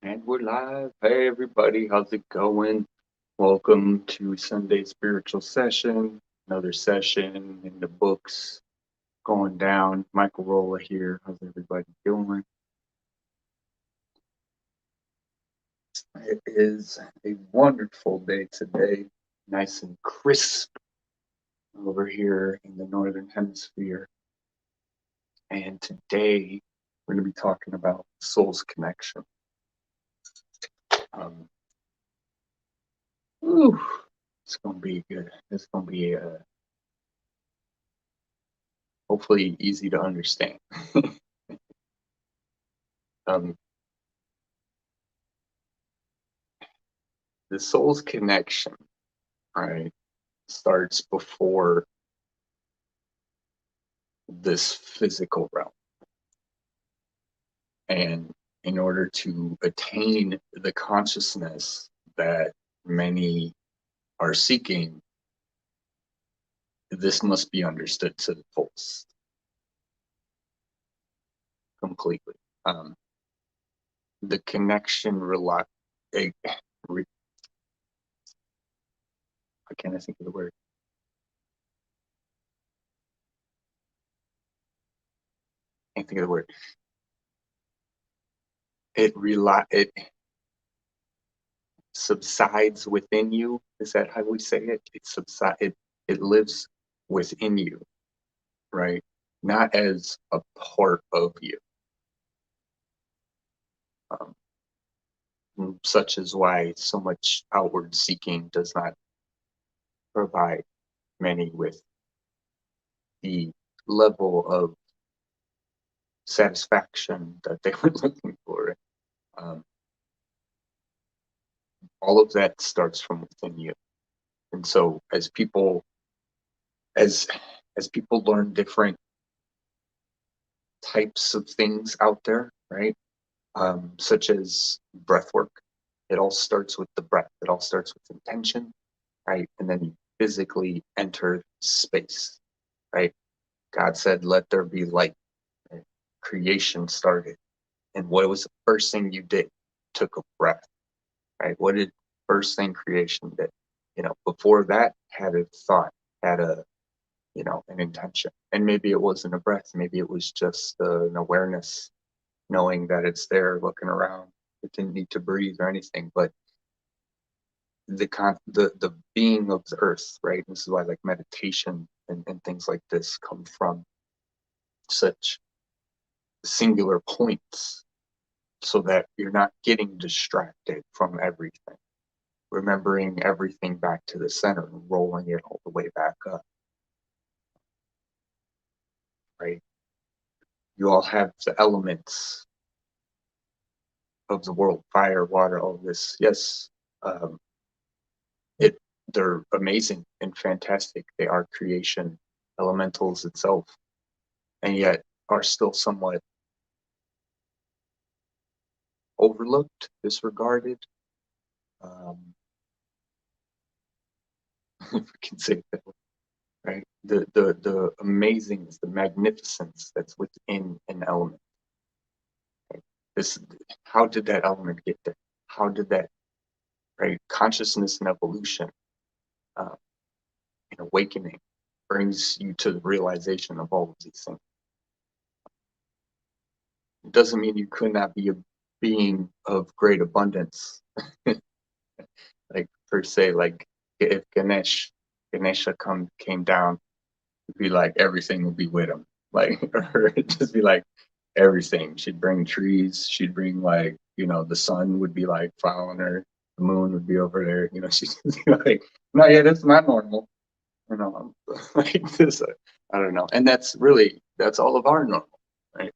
And we're live. Hey, everybody, how's it going? Welcome to Sunday Spiritual Session. Another session in the books going down. Michael Rolla here. How's everybody doing? It is a wonderful day today, nice and crisp over here in the Northern Hemisphere. And today we're going to be talking about soul's connection. Um, Ooh, it's going to be good. It's going to be hopefully easy to understand. um, the soul's connection, right, starts before this physical realm. And in order to attain the consciousness that many are seeking, this must be understood to the fullest, completely. Um, the connection why can't I think of the word? I can't think of the word. It subsides within you. Is that how we say it? It lives within you, right? Not as a part of you. Such is why so much outward seeking does not provide many with the level of satisfaction that they were looking for. Um, all of that starts from within you. And so as as people learn different types of things out there, right? Such as breath work. It all starts with the breath. It all starts with intention, right? And then you physically enter space, right? God said, "Let there be light." Right? Creation started, and what was the first thing you did? Took a breath, right? What did first thing creation did? Before that, had a thought, had an intention, and maybe it wasn't a breath. Maybe it was just an awareness, knowing that it's there, looking around. It didn't need to breathe or anything, but the being of the earth, right? This is why like meditation and things like this come from such singular points, so that you're not getting distracted from everything, remembering everything back to the center and rolling it all the way back up, right? You all have the elements of the world: fire, water, all of this. Yes, um, it they're amazing and fantastic. They are creation, elementals itself, and yet are still somewhat overlooked, disregarded. Um, if we can say that, right? The amazingness, the magnificence that's within an element. Right? This, how did that element get there? How did that, right? Consciousness and evolution, uh, and awakening brings you to the realization of all of these things. It doesn't mean you could not be a being of great abundance, like per se. Like if Ganesha came down, it'd be like everything would be with him. Like, or it'd just be like everything. She'd bring trees. She'd bring like the sun would be like following her. The moon would be over there. She'd be like, no, yeah, that's not normal. Like this. I don't know. And that's all of our normal, right?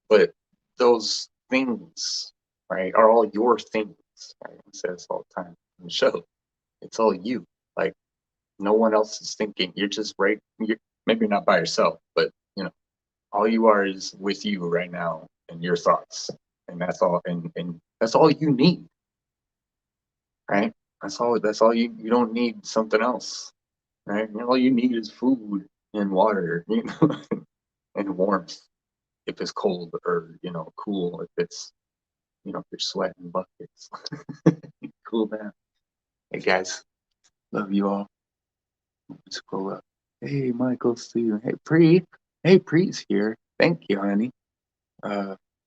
But those things, right, are all your things. Right? I say this all the time in the show. It's all you. Like no one else is thinking. You're just right. You're maybe not by yourself, but all you are is with you right now and your thoughts, and that's all. And that's all you need, right? That's all you don't need something else, right? All you need is food and water, and warmth if it's cold, or cool if it's you know, if you're sweating buckets. Cool down. Hey guys, love you all. Scroll up. Hey Michael, see you. Hey Preet. Hey Preet's here. Thank you, honey.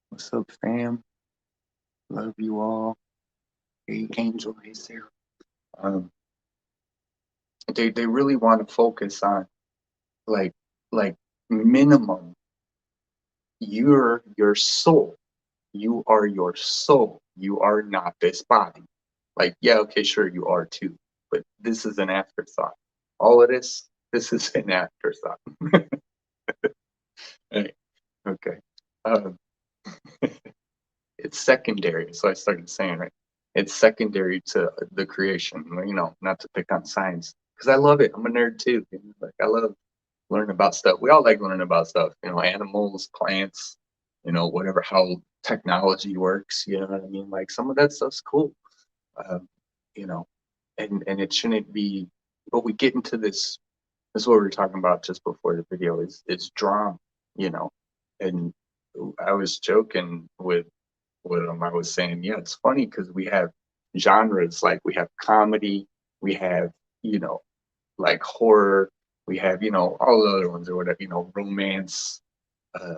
What's up, fam? Love you all. Hey Angel. Hey Sarah. Um, they really want to focus on like like minimum. You're your soul. You are your soul. You are not this body. Like, yeah, okay, sure, you are too, but this is an afterthought. All of this is an afterthought. Right. Okay. Um, it's secondary. So I started saying, right, it's secondary to the creation. You know, not to pick on science because I love it. I'm a nerd too. You know? Like I love learning about stuff. We all like learning about stuff. You know, animals, plants. You know, whatever how technology works. You know what I mean? Like some of that stuff's cool. Um, you know, and it shouldn't be. But we get into this. This is what we were talking about just before the video. Is it's drama. You know, and I was joking with him. I was saying, yeah, it's funny because we have genres like we have comedy, we have you know like horror, we have you know all the other ones or whatever. You know, romance. Uh,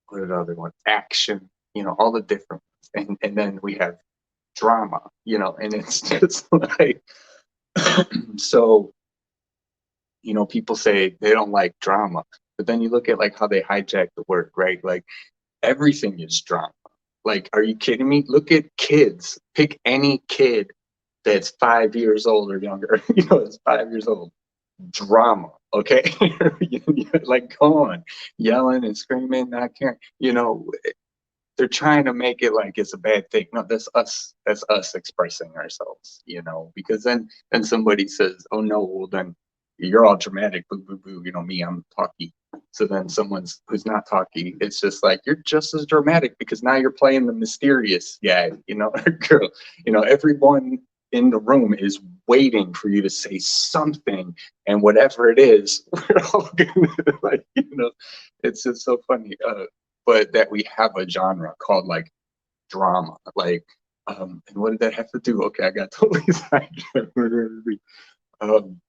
what are the other ones? Action. You know, all the different ones, and then we have drama. You know, and it's just like so. You know, people say they don't like drama, but then you look at like how they hijack the word, right? Like everything is drama. Like, are you kidding me? Look at kids. Pick any kid that's 5 years old or younger. You know, it's 5 years old. Drama. Okay, like go on, yelling and screaming, not caring. You know, they're trying to make it like it's a bad thing. No, that's us. That's us expressing ourselves. You know, because then somebody says, "Oh no, well then you're all dramatic." Boo boo boo. You know me, I'm talky. So then someone's who's not talky, it's just like you're just as dramatic because now you're playing the mysterious guy. You know, girl. You know, everyone in the room is waiting for you to say something, and whatever it is, we're all gonna like. You know, it's just so funny. But that we have a genre called like drama. Like, and what did that have to do? Okay, I got totally sidetracked. um,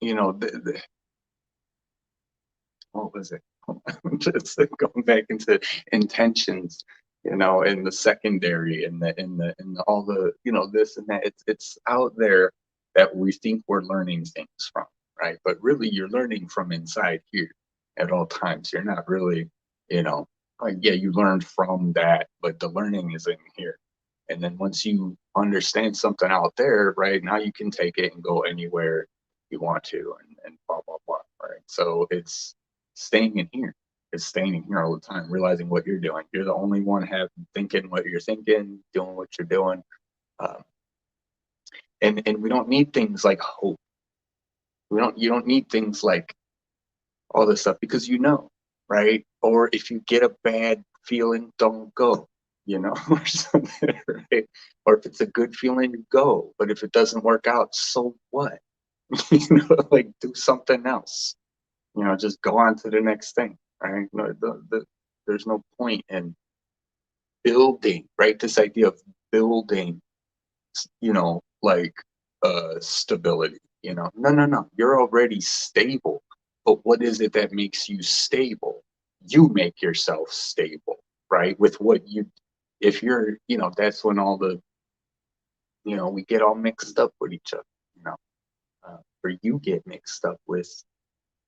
you know, what was it? Just going back into intentions, you know, in the secondary and the all the you know this and that. It's out there that we think we're learning things from, right? But really, you're learning from inside here at all times. You're not really, you know, like yeah, you learned from that, but the learning is in here. And then once you understand something out there, right now you can take it and go anywhere you want to, and blah blah blah, right? So it's staying in here is staying in here all the time, realizing what you're doing. You're the only one have thinking what you're thinking, doing what you're doing. Um, and we don't need things like hope. You don't need things like all this stuff because you know, right? Or if you get a bad feeling, don't go, you know, or something, right? Or if it's a good feeling, you go. But if it doesn't work out, so what? You know, like do something else. You know, just go on to the next thing, right? No, there's no point in building, right? This idea of building, you know, like stability, you know. No, no, no. You're already stable. But what is it that makes you stable? You make yourself stable, right? With what you if you're, you know, that's when all the, you know, we get all mixed up with each other, you know. Or you get mixed up with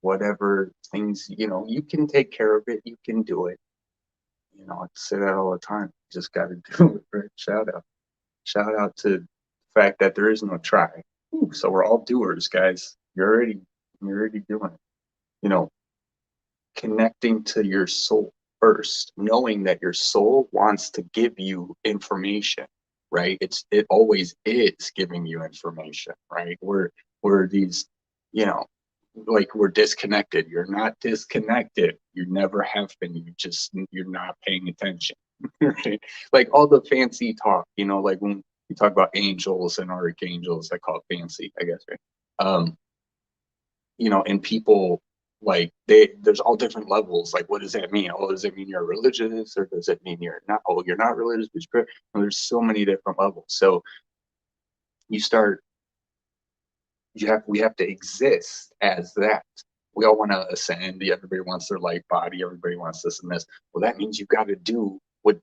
whatever things, you know, you can take care of it, you can do it. You know, I say that all the time. You just got to do it. Right? Shout out. Shout out to the fact that there is no try. Ooh, so we're all doers, guys. You're already doing it. You know, connecting to your soul first, knowing that your soul wants to give you information, right? It always is giving you information, right? We're these, you know, like we're disconnected. You're not disconnected. You never have been. You're not paying attention. Right? Like all the fancy talk, you know, like when you talk about angels and archangels, I call it fancy, I guess, right? You know, and people Like there's all different levels. Like, what does that mean? Oh, does it mean you're religious, or does it mean you're not? Oh, you're not religious, but you're, there's so many different levels. So you start, we have to exist as that. We all want to ascend. Everybody wants their light body. Everybody wants this and this. Well, that means you got to do what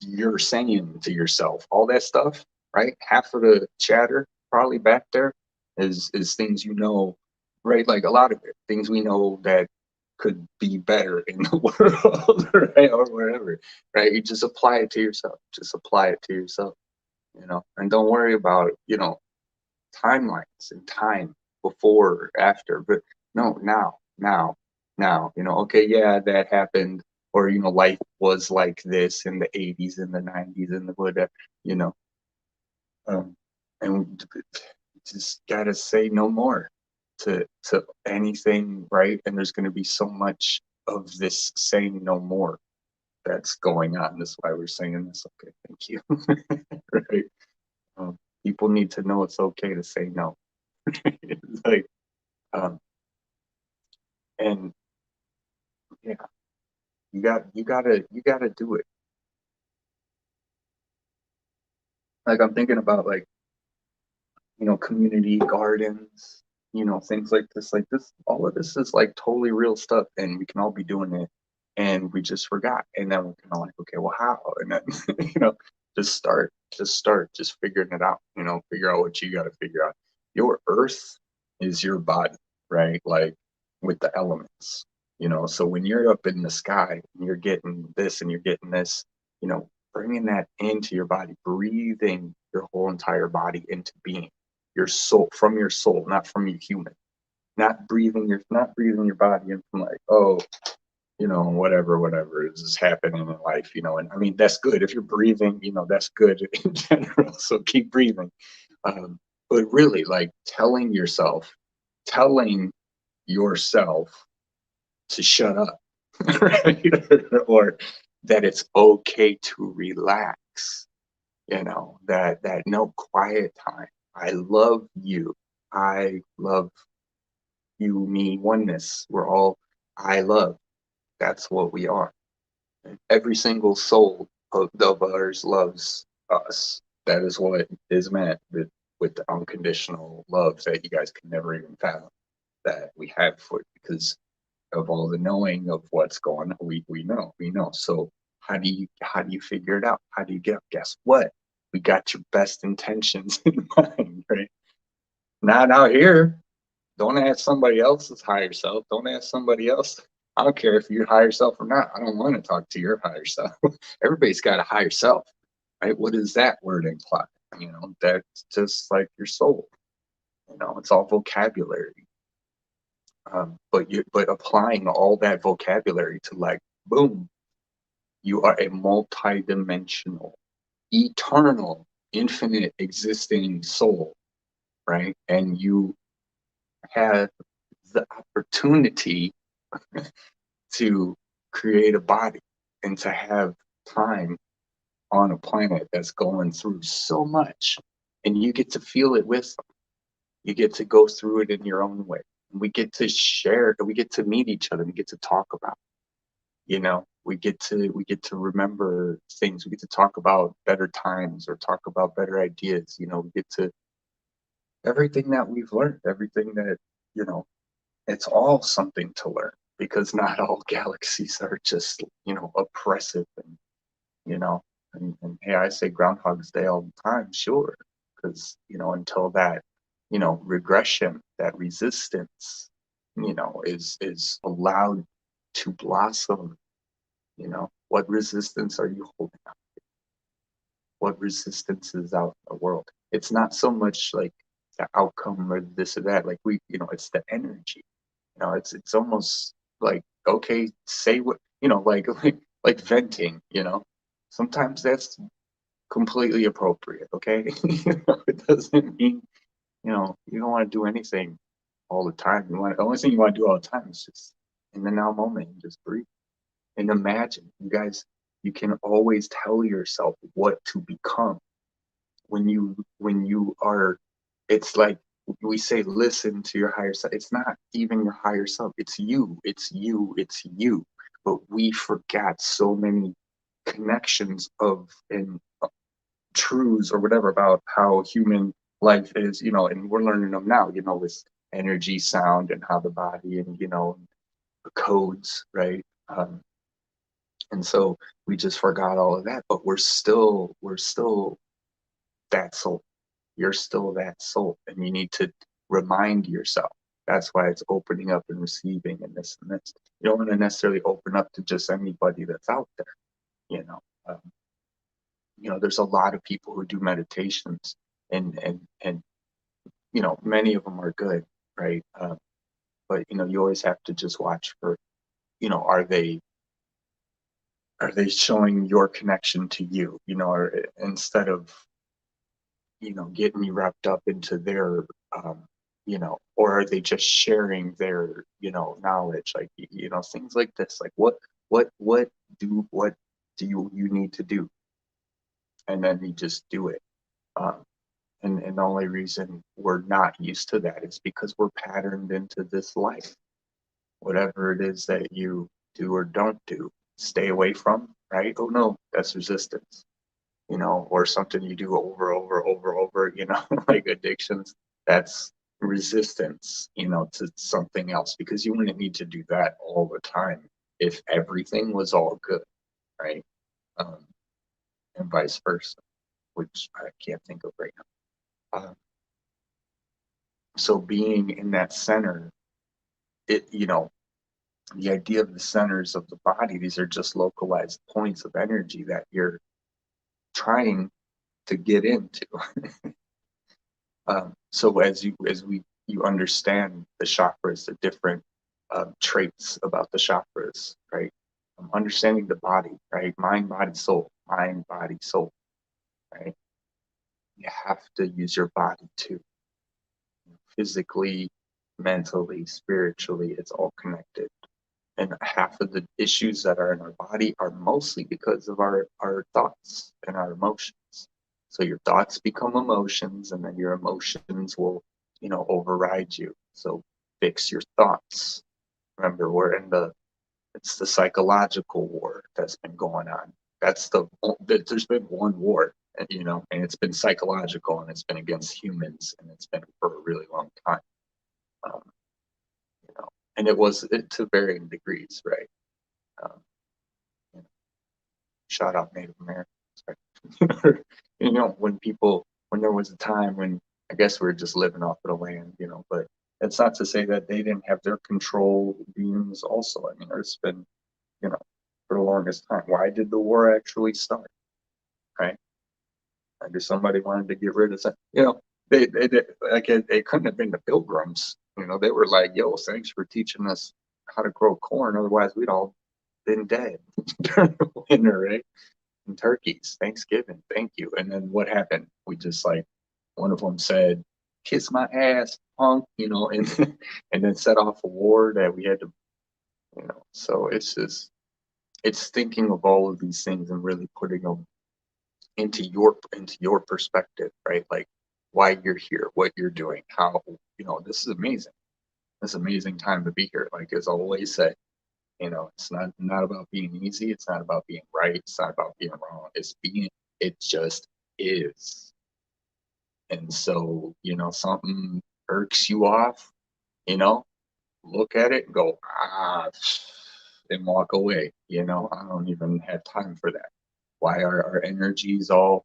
you're saying to yourself. All that stuff, right? Half of the chatter probably back there is things you know, right? Like a lot of it, things we know that could be better in the world, right? Or wherever, right? You just apply it to yourself. Just apply it to yourself, and don't worry about, timelines and time before or after, but no, now, okay, yeah, that happened, or life was like this in the 80s and the 90s and the whatever, you know, um, and just gotta say no more to anything, right? And there's gonna be so much of this saying no more that's going on. That's why we're saying this. Okay, thank you. Right? People need to know it's okay to say no. It's like, um, and yeah, you gotta do it. Like I'm thinking about, like, community gardens, things like this. Like this, all of this is like totally real stuff, and we can all be doing it, and we just forgot. And then we're kind of like, okay, well, how? And then, just figuring it out. Figure out what you got to figure out. Your earth is your body, right? Like with the elements. So when you're up in the sky and you're getting this and you're getting this, bringing that into your body, breathing your whole entire body into being, your soul, from your soul, not from your human, not breathing your body in from like, oh, whatever is just happening in life, and I mean that's good if you're breathing, that's good in general. So keep breathing. But really, like telling yourself to shut up, right? Or that it's okay to relax, that no, quiet time. I love you. I love you, me, oneness. We're all I love. That's what we are. Every single soul of ours loves us. That is what is meant with the unconditional love that you guys can never even fathom that we have for it, because of all the knowing of what's going on. We know. So how do you figure it out? How do you guess what? We got your best intentions in mind, right? Not out here. Don't ask somebody else's higher self. Don't ask somebody else. I don't care if you're higher self or not. I don't want to talk to your higher self. Everybody's got a higher self, right? What does that word imply? That's just like your soul. It's all vocabulary. But applying all that vocabulary to, like, boom, you are a multi-dimensional, eternal, infinite existing soul, right? And you have the opportunity to create a body and to have time on a planet that's going through so much, and you get to feel it with them. You get to go through it in your own way. We get to share, we get to meet each other, we get to talk about, we get to remember things, we get to talk about better times or talk about better ideas, we get to everything that we've learned, everything that, you know, it's all something to learn, because not all galaxies are just, oppressive, and, you know, and hey, I say Groundhog's Day all the time, sure, because, until that, regression, that resistance, is allowed to blossom, what resistance are you holding up? What resistance is out in the world? It's not so much like the outcome or this or that. Like it's the energy. It's almost like, okay, say what, like venting. Sometimes that's completely appropriate. Okay, it doesn't mean you don't want to do anything all the time. The only thing you want to do all the time is just in the now moment and just breathe and imagine. You guys, you can always tell yourself what to become when you are. It's like we say listen to your higher self. It's not even your higher self. It's you. It's you. It's you. But we forgot so many connections of and truths or whatever about how human life is, and we're learning them now, with energy, sound, and how the body and the codes, right? And so we just forgot all of that, but we're still that soul. You're still that soul, and you need to remind yourself. That's why it's opening up and receiving and this and this. You don't want to necessarily open up to just anybody that's out there. You know, um, there's a lot of people who do meditations, and many of them are good, right? But you always have to just watch for, are they showing your connection to you, or instead of getting you wrapped up into their, or are they just sharing their, knowledge, like, things like this, like what do you need to do, and then you just do it. Um, and the only reason we're not used to that is because we're patterned into this life. Whatever it is that you do or don't do, stay away from, right? Oh no, that's resistance, or something you do over, like addictions. That's resistance, to something else, because you wouldn't need to do that all the time if everything was all good, right? Um, and vice versa, which I can't think of right now. So being in that center, it, the idea of the centers of the body, these are just localized points of energy that you're trying to get into. So you understand the chakras, the different traits about the chakras, right? Understanding the body, right? Mind, body, soul, right? You have to use your body too. Physically, mentally, spiritually, it's all connected. And half of the issues that are in our body are mostly because of our thoughts and our emotions. So your thoughts become emotions, and then your emotions will, override you. So fix your thoughts. Remember, it's the psychological war that's been going on. There's been one war, and it's been psychological, and it's been against humans, and it's been for a really long time. Um, and it to varying degrees, right? Um, Shout out Native Americans, right? When there was a time when I guess we were just living off of the land, but it's not to say that they didn't have their control beings also. I mean, it's been, you know, for the longest time. Why did the war actually start, right? I guess somebody wanted to get rid of that. It couldn't have been the Pilgrims. They were like, "Yo, thanks for teaching us how to grow corn. Otherwise, we'd all been dead during the winter, right?" And turkeys, Thanksgiving, thank you. And then what happened? We just like one of them said, "Kiss my ass, punk," and and then set off a war that we had to, So it's thinking of all of these things and really putting them into your perspective, right? Like why you're here, what you're doing, how this is amazing. This is an amazing time to be here. Like as I always say, it's not about being easy. It's not about being right. It's not about being wrong. It just is. And so, something irks you off, look at it and go, and walk away. I don't even have time for that. Why are our energies all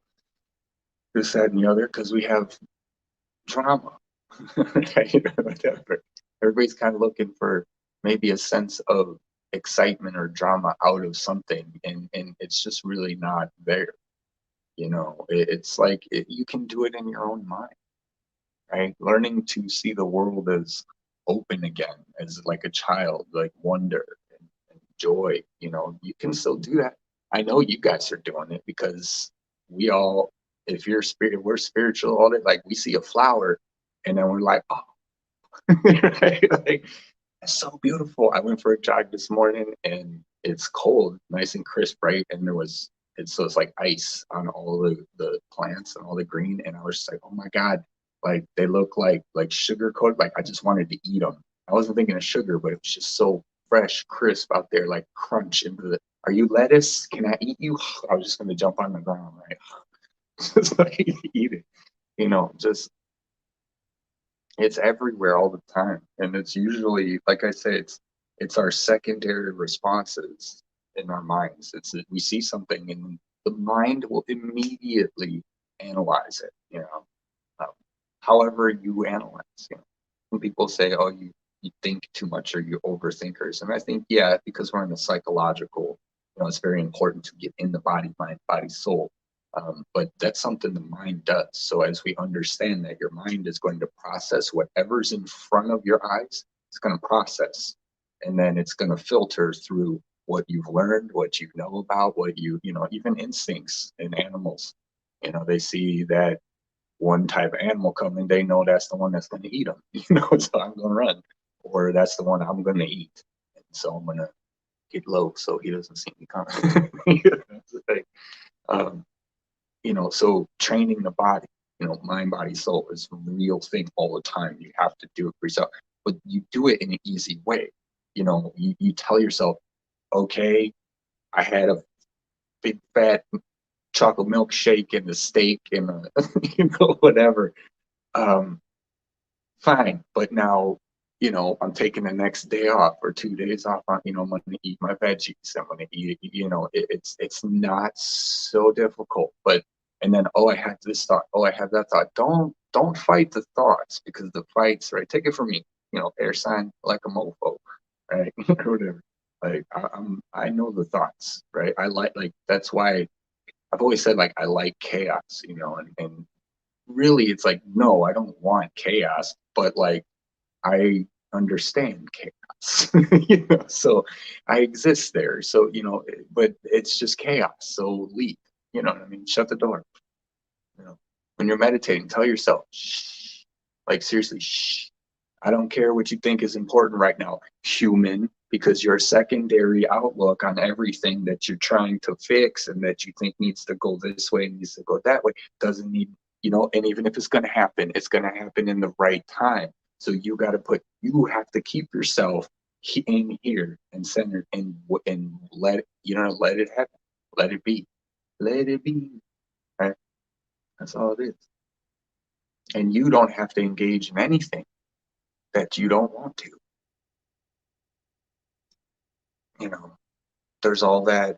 this, that, and the other? Because we have drama, right? Whatever. Everybody's kind of looking for maybe a sense of excitement or drama out of something, and it's just really not there. It's like you can do it in your own mind, right? Learning to see the world as open again, as like a child, like wonder and joy. You can still do that. I know you guys are doing it because we all, if you're spirit, we're spiritual. All that, like we see a flower, and then we're like, oh, right? Like it's so beautiful. I went for a jog this morning, and it's cold, nice and crisp, right? And it's like ice on all the plants and all the green, and I was just like, oh my god, Like they look like sugar coated. Like I just wanted to eat them. I wasn't thinking of sugar, but it was just so fresh, crisp out there, like crunch into the. Are you lettuce? Can I eat you? I was just gonna jump on the ground, right? Just like eat it. Just it's everywhere all the time, and it's usually, like I say, it's our secondary responses in our minds. It's that we see something and the mind will immediately analyze it. Um, however you analyze. When people say, "Oh, you think too much or you overthinkers," and I think, yeah, because we're in a psychological, it's very important to get in the body, mind, body, soul. But that's something the mind does. So as we understand that your mind is going to process whatever's in front of your eyes, it's going to process, and then it's going to filter through what you've learned, what you know about, what even instincts in animals. They see that one type of animal coming, they know that's the one that's going to eat them. So I'm going to run, or that's the one I'm going to eat, and so I'm going to get low so he doesn't see me coming. That's the thing. Um, so training the body, mind, body, soul is a real thing all the time. You have to do it for yourself, but you do it in an easy way. You tell yourself, okay, I had a big fat chocolate milkshake and a steak and whatever. Um, fine, but now, I'm taking the next day off or 2 days off. I'm going to eat my veggies. I'm going to eat, it's not so difficult. But and then, oh, I had this thought. Oh, I had that thought. Don't fight the thoughts, because the fights, right? Take it from me. Air sign like a mofo, right? Or whatever. Like I know the thoughts, right? I like that's why I've always said, like, I like chaos, and really it's like, no, I don't want chaos, but like I understand chaos. So I exist there. So, but it's just chaos. So leave. You know what I mean? Shut the door. When you're meditating, tell yourself, shh. Like, seriously, shh. I don't care what you think is important right now, human, because your secondary outlook on everything that you're trying to fix and that you think needs to go this way, needs to go that way, doesn't need, and even if it's going to happen, it's going to happen in the right time. So you have to keep yourself in here and centered, and let it happen. Let it be. Let it be. Right? That's all it is. And you don't have to engage in anything that you don't want to. You know, there's all that,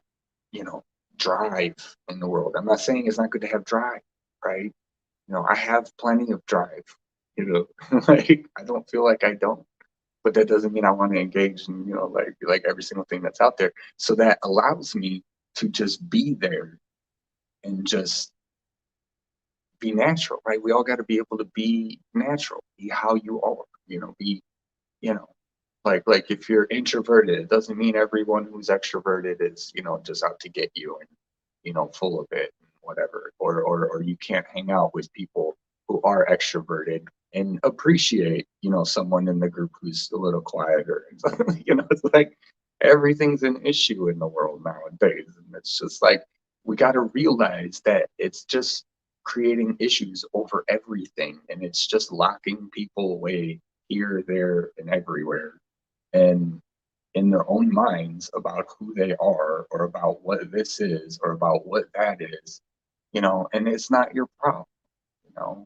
you know, drive in the world. I'm not saying it's not good to have drive, right? I have plenty of drive, like I don't feel like I don't, but that doesn't mean I want to engage in, like every single thing that's out there. So that allows me to just be there and just be natural, right? We all got to be able to be natural, be how you are, be, you know, like if you're introverted, it doesn't mean everyone who's extroverted is, just out to get you and, full of it and whatever, or you can't hang out with people who are extroverted and appreciate, someone in the group who's a little quieter. It's like everything's an issue in the world nowadays. And it's just like, we got to realize that it's just creating issues over everything. And it's just locking people away here, there, and everywhere, and in their own minds about who they are or about what this is or about what that is, and it's not your problem,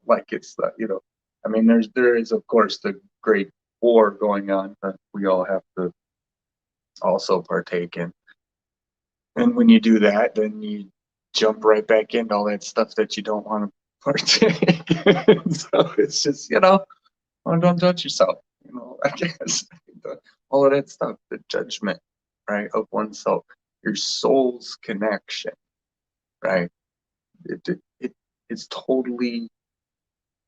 like it's the, I mean, there is of course the great war going on that we all have to also partake in. And when you do that, then you jump right back into all that stuff that you don't want to partake. So it's just, oh, don't judge yourself, I guess. All of that stuff, the judgment, right, of oneself, your soul's connection, right? It's totally,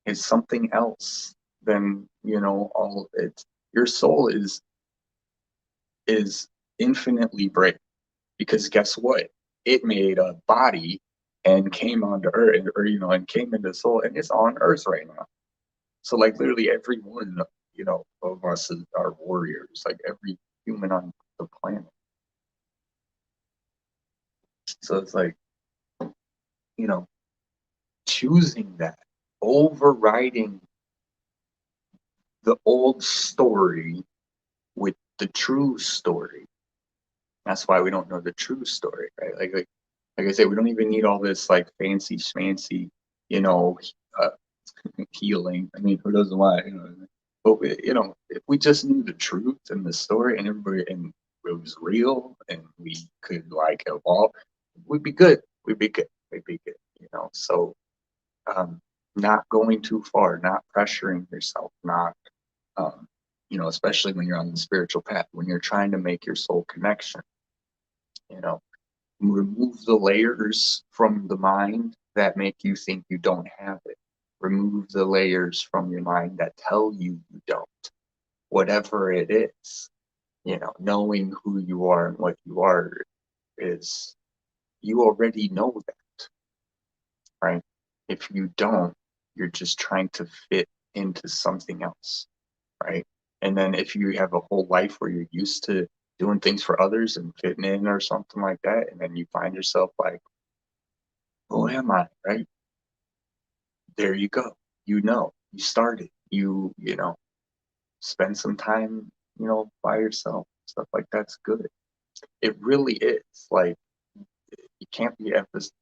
it's something else than, all it. Your soul is infinitely brave, because guess what? It made a body and came onto Earth, or and came into soul, and it's on Earth right now. So like literally every one, of us are warriors, like every human on the planet. So it's like, choosing that, overriding the old story with the true story. That's why we don't know the true story, right? Like I said, we don't even need all this like fancy schmancy, you know, uh, healing. I mean, who doesn't want, you know? But you know, if we just knew the truth and the story, and everybody, and it was real, and we could like evolve, we'd be good. We'd be good. We'd be good. You know, so um, not going too far, not pressuring yourself, not um, you know, especially when you're on the spiritual path, when you're trying to make your soul connection, you know, remove the layers from the mind that make you think you don't have it. Remove the layers from your mind that tell you don't. Whatever it is, you know, knowing who you are and what you are is, you already know that, right? If you don't, you're just trying to fit into something else, right? And then if you have a whole life where you're used to doing things for others and fitting in or something like that, and then you find yourself like, who am I, right? There you go. You know, you started. You know, spend some time, you know, by yourself. Stuff like that's good. It really is. Like, it can't be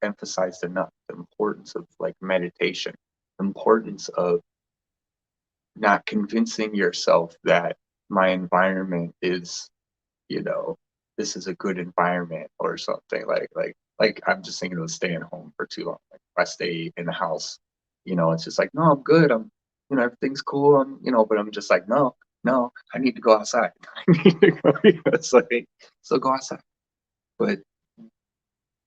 emphasized enough, the importance of like meditation, the importance of not convincing yourself that my environment is, you know, this is a good environment or something. Like I'm just thinking of staying home for too long. Like if I stay in the house, you know, it's just like, no, I'm good. I'm, you know, everything's cool. I'm, you know, but I'm just like, no, no, I need to go outside. I need to go. It's like, so go outside. But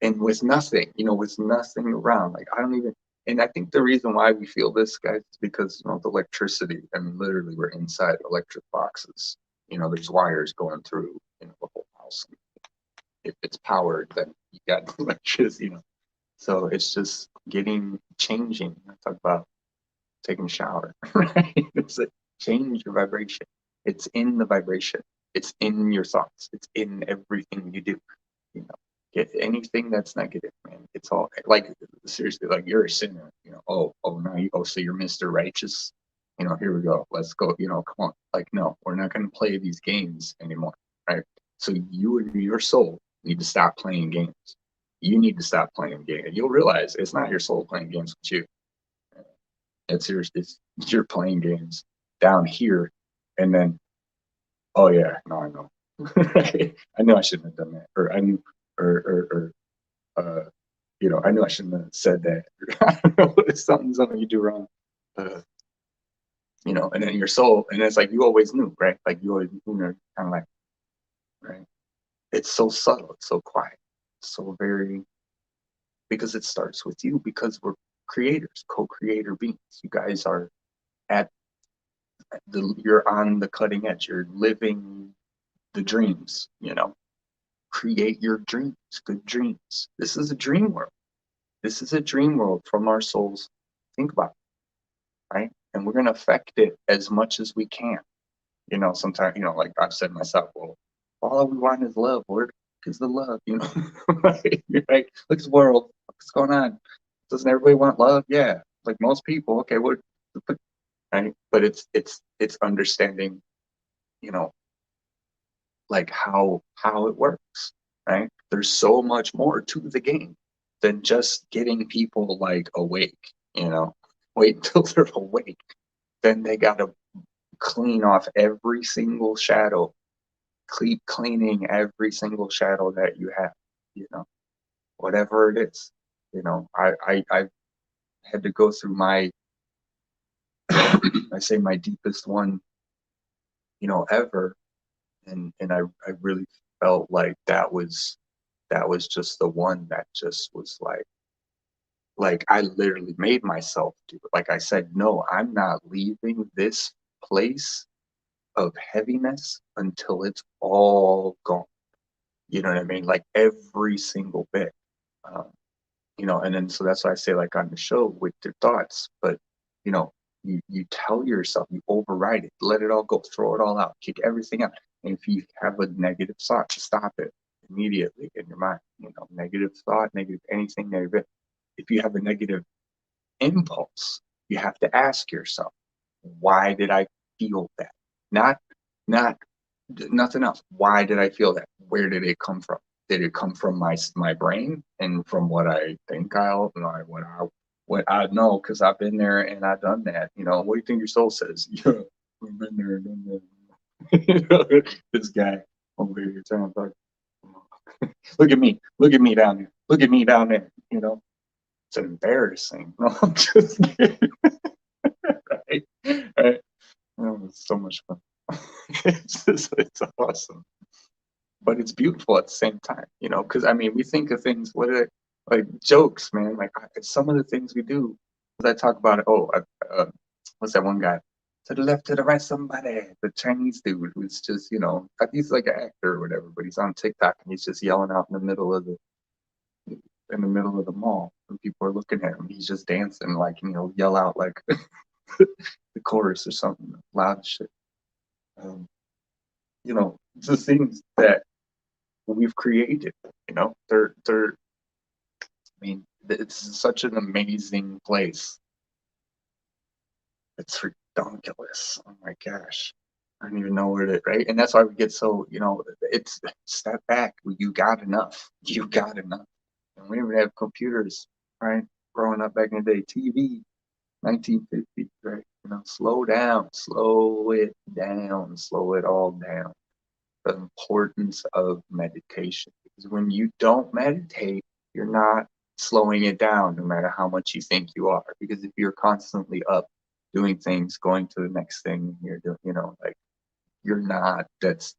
and with nothing, you know, with nothing around, like I don't even. And I think the reason why we feel this, guys, is because, you know, the electricity. I mean, literally, we're inside electric boxes. You know, there's wires going through, you know, the whole house. If it's powered, then you got electricity, you know. So it's just changing. I talk about taking a shower, right? It's a change your vibration. It's in the vibration. It's in your thoughts. It's in everything you do. You know, get anything that's negative, man. It's all like, seriously, like you're a sinner. You know, oh, now you, oh, so you're Mr. Righteous. You know, here we go. Let's go. You know, come on. Like, no, we're not going to play these games anymore, right? So you and your soul need to stop playing games. You need to stop playing games. You'll realize it's not your soul playing games with you. It's you're playing games down here, and then, oh yeah, no, I know. I knew I shouldn't have done that, or I knew, or you know, I knew I shouldn't have said that. I don't know, it's something you do wrong, uh, you know, and then your soul, and it's like you always knew, right? Like you always knew, kind of like, right? It's so subtle, it's so quiet, so very, because it starts with you, because we're creators, co-creator beings. You guys are at you're on the cutting edge. You're living the dreams, you know. Create your dreams, good dreams. This is a dream world. This is a dream world from our souls. Think about it, right? And we're going to affect it as much as we can. You know, sometimes, you know, like I've said myself, well, all we want is love. Where is the love? You know, right? You're like, look at the world. What's going on? Doesn't everybody want love? Yeah. Like most people. Okay, what, right? But it's understanding, you know, like how it works, right? There's so much more to the game than just getting people like awake, you know. Wait until they're awake. Then they gotta clean off every single shadow. Keep cleaning every single shadow that you have, you know, whatever it is. You know, I had to go through my I say my deepest one, you know, ever. And I really felt like that was just the one that just was like I literally made myself do it. Like I said, no, I'm not leaving this place of heaviness until it's all gone. You know what I mean? Like every single bit. Um, you know, and then so that's why I say, like on the show, with your thoughts, but you know, you tell yourself, you override it, let it all go, throw it all out, kick everything out. And if you have a negative thought, stop it immediately in your mind. You know, negative thought, negative anything, negative. If you have a negative impulse, you have to ask yourself, why did I feel that? Not nothing else. Why did I feel that? Where did it come from? Did it come from my brain and from what I think what I know, because I've been there and I've done that. What do you think your soul says? Yeah, I've been there and done that. This guy over here trying to look at me down there, look at me down there. It's embarrassing. No, I'm just kidding. Right? Right? It's so much fun. It's awesome, but it's beautiful at the same time, because we think of things, like jokes, man, like some of the things we do, I talk about it. What's that one guy? To the left, to the right, somebody. The Chinese dude who's just, he's like an actor or whatever, but he's on TikTok and he's just yelling out in the middle of the mall, and people are looking at him. He's just dancing, like, yell out like the chorus or something loud as shit. The things that we've created, they're it's such an amazing place. It's ridiculous. Oh my gosh. I don't even know where to, right? And that's why we get so, it's step back. You got enough. You got enough. And we didn't even have computers, right? Growing up back in the day, TV, 1950, right? Slow down, slow it down, slow it all down. The importance of meditation. Because when you don't meditate, you're not slowing it down, no matter how much you think you are. Because if you're constantly up doing things, going to the next thing, you're doing, like, you're not, that's,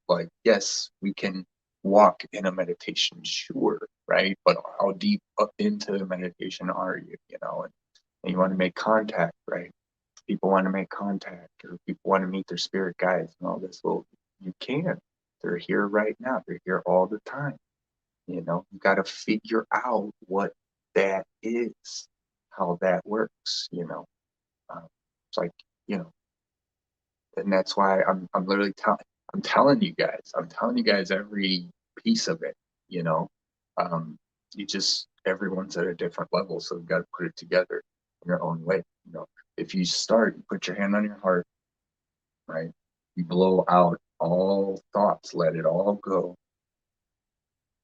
like, yes, we can walk in a meditation, sure, right? But how deep up into the meditation are you, and you want to make contact, right? People want to make contact, or people want to meet their spirit guides and all this. Well, you can. They're here right now. They're here all the time. You got to figure out what that is, how that works. It's like, and that's why I'm literally telling you guys. I'm telling you guys every piece of it. You know, you just, everyone's at a different level, so you've got to put it together in your own way. If you start, you put your hand on your heart, right? You blow out all thoughts, let it all go,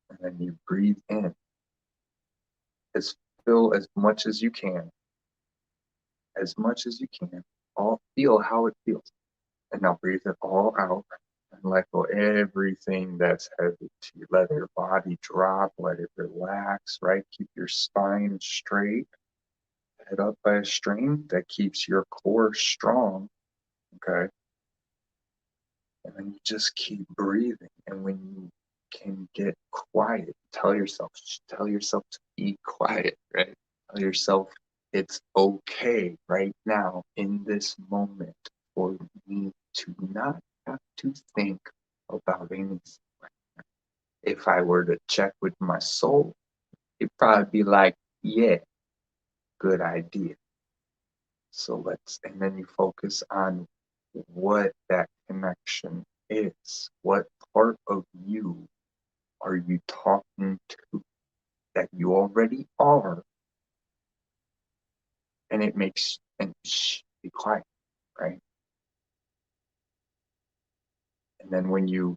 and then you breathe in, fill as much as you can, all feel how it feels, and now breathe it all out and let go everything that's heavy to you. Let your body drop, let it relax, right? Keep your spine straight, head up by a string that keeps your core strong, okay? And then you just keep breathing. And when you can get quiet, tell yourself to be quiet, right? Tell yourself it's okay right now in this moment for me to not have to think about anything. If I were to check with my soul, it'd probably be like, yeah, good idea. So and then you focus on what that connection is. What part of you are you talking to that you already are? And it makes, and be quiet, right? And then when you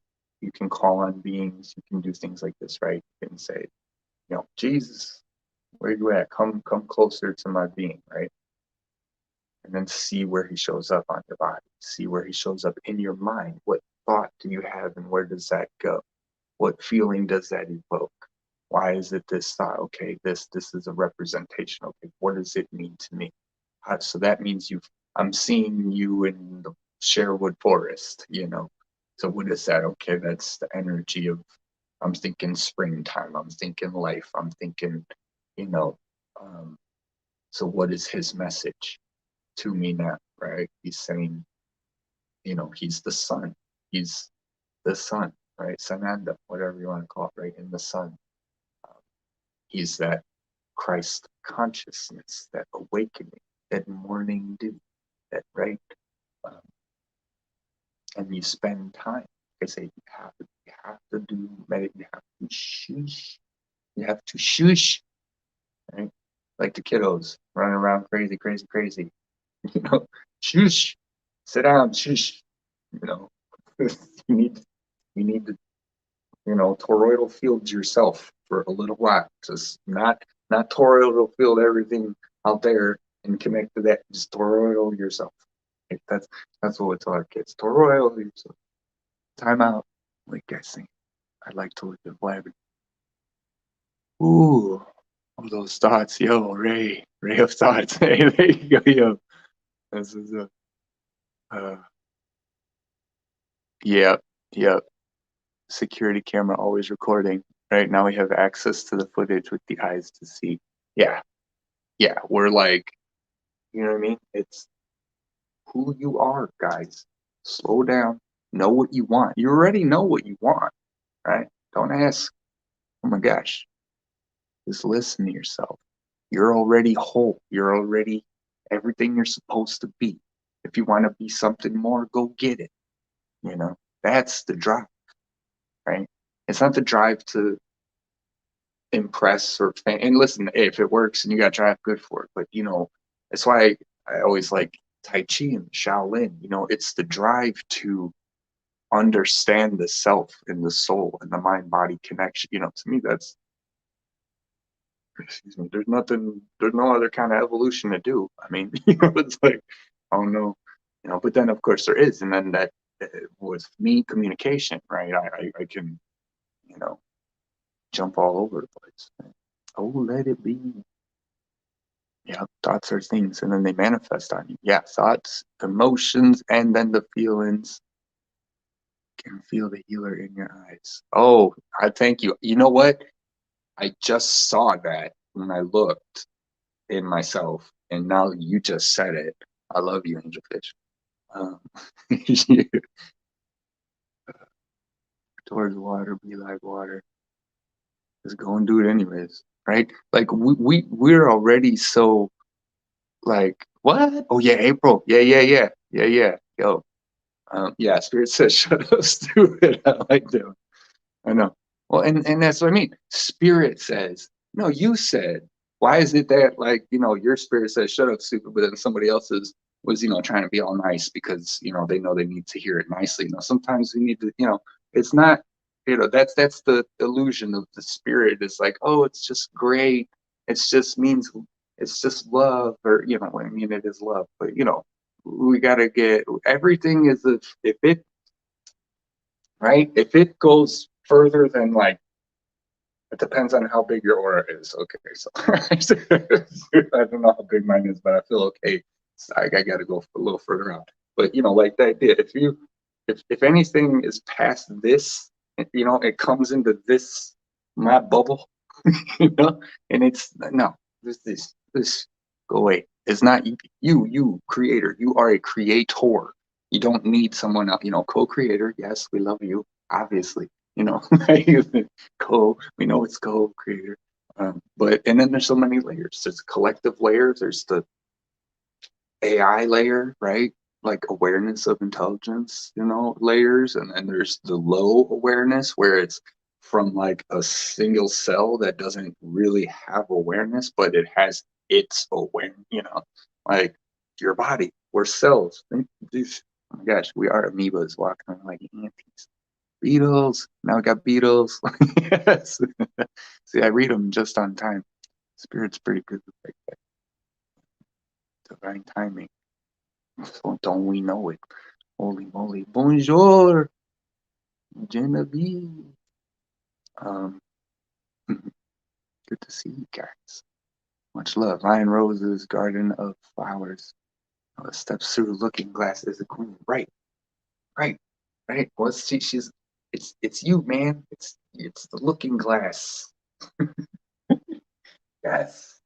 can call on beings, you can do things like this, right? You can say, Jesus, where you at? Come closer to my being, right? And then see where he shows up on your body. See where he shows up in your mind. What thought do you have and where does that go? What feeling does that evoke? Why is it this thought? Okay, this is a representation. Okay, what does it mean to me? So that means I'm seeing you in the Sherwood Forest, So what is that? Okay, that's the energy of, I'm thinking springtime. I'm thinking life. I'm thinking, you know, so what is his message to me now, right? He's saying, he's the sun. He's the sun, right? Sananda, whatever you want to call it, right? In the sun. He's that Christ consciousness, that awakening, that morning dew, that, right? Um, and you spend time. Like I say, you have to do meditation. You have to shush, right? like the kiddos running around crazy, crazy, crazy. You know, shush, sit down, shush. You know, you need you need to toroidal field yourself for a little while. Just not toroidal field everything out there and connect to that. Just toroidal yourself. Like, that's what we tell our kids. Toroidal yourself. Time out. Like I sing. I like to live in blabbing. Ooh, all those thoughts, yo, ray of thoughts. Hey, there you go, yo. This is uh, yep, yep. Security camera always recording. Right now we have access to the footage with the eyes to see. Yeah, yeah. We're like, you know what I mean? It's who you are, guys. Slow down. Know what you want. You already know what you want, right? Don't ask. Oh my gosh. Just listen to yourself. You're already whole. You're already everything you're supposed to be. If you want to be something more, go get it. You know, that's the drive, right? It's not the drive to impress or and listen, if it works and you got to drive, good for it. But that's why I always like Tai Chi and Shaolin. It's the drive to understand the self and the soul and the mind body connection. To me, that's, excuse me, there's no other kind of evolution to do. I mean, it's like, I don't know, but then of course there is. And then that with me, communication, right? I can, you know, jump all over the place. Right? Oh, let it be. Yeah, thoughts are things and then they manifest on you. Yeah, thoughts, emotions, and then the feelings. Can feel the healer in your eyes. Oh, I thank you. You know what? I just saw that when I looked in myself, and now you just said it. I love you, Angelfish. Um, towards water, be like water. Just go and do it anyways, right? Like we're already so like what? Oh yeah, April. Yeah. Yo, yeah. Spirit says shut up, stupid. I like that. I know. Well, and that's what I mean. Spirit says, no, you said. Why is it that like, your spirit says shut up, stupid, but then somebody else's was, trying to be all nice because, they know they need to hear it nicely. Sometimes we need to, it's not, that's the illusion of the spirit. It's like, oh, it's just great. It's just means it's just love, or I mean it is love, but we gotta get everything is if it right? If it goes further than like, it depends on how big your aura is. Okay, so I don't know how big mine is, but I feel okay. So I got to go a little further out. But like that idea, if anything is past this, it comes into this my bubble, and it's no, this go away. It's not you creator. You are a creator. You don't need someone else. Co-creator. Yes, we love you. Obviously, we know it's co-creator. But and then there's so many layers. There's collective layers. There's the AI layer, right? Like awareness of intelligence, layers. And then there's the low awareness where it's from like a single cell that doesn't really have awareness, but it has its awareness, like your body. We're cells. Oh my gosh, we are amoebas walking around like ants. Beatles. Now we got Beatles. Yes. See, I read them just on time. Spirit's pretty good like that. Divine timing. So don't we know it? Holy moly. Bonjour, Genevieve. Um, good to see you guys. Much love. Lion Roses, Garden of Flowers. Steps through looking glass is a queen. Right, right, right. Well, it's you, man. It's the looking glass. Yes.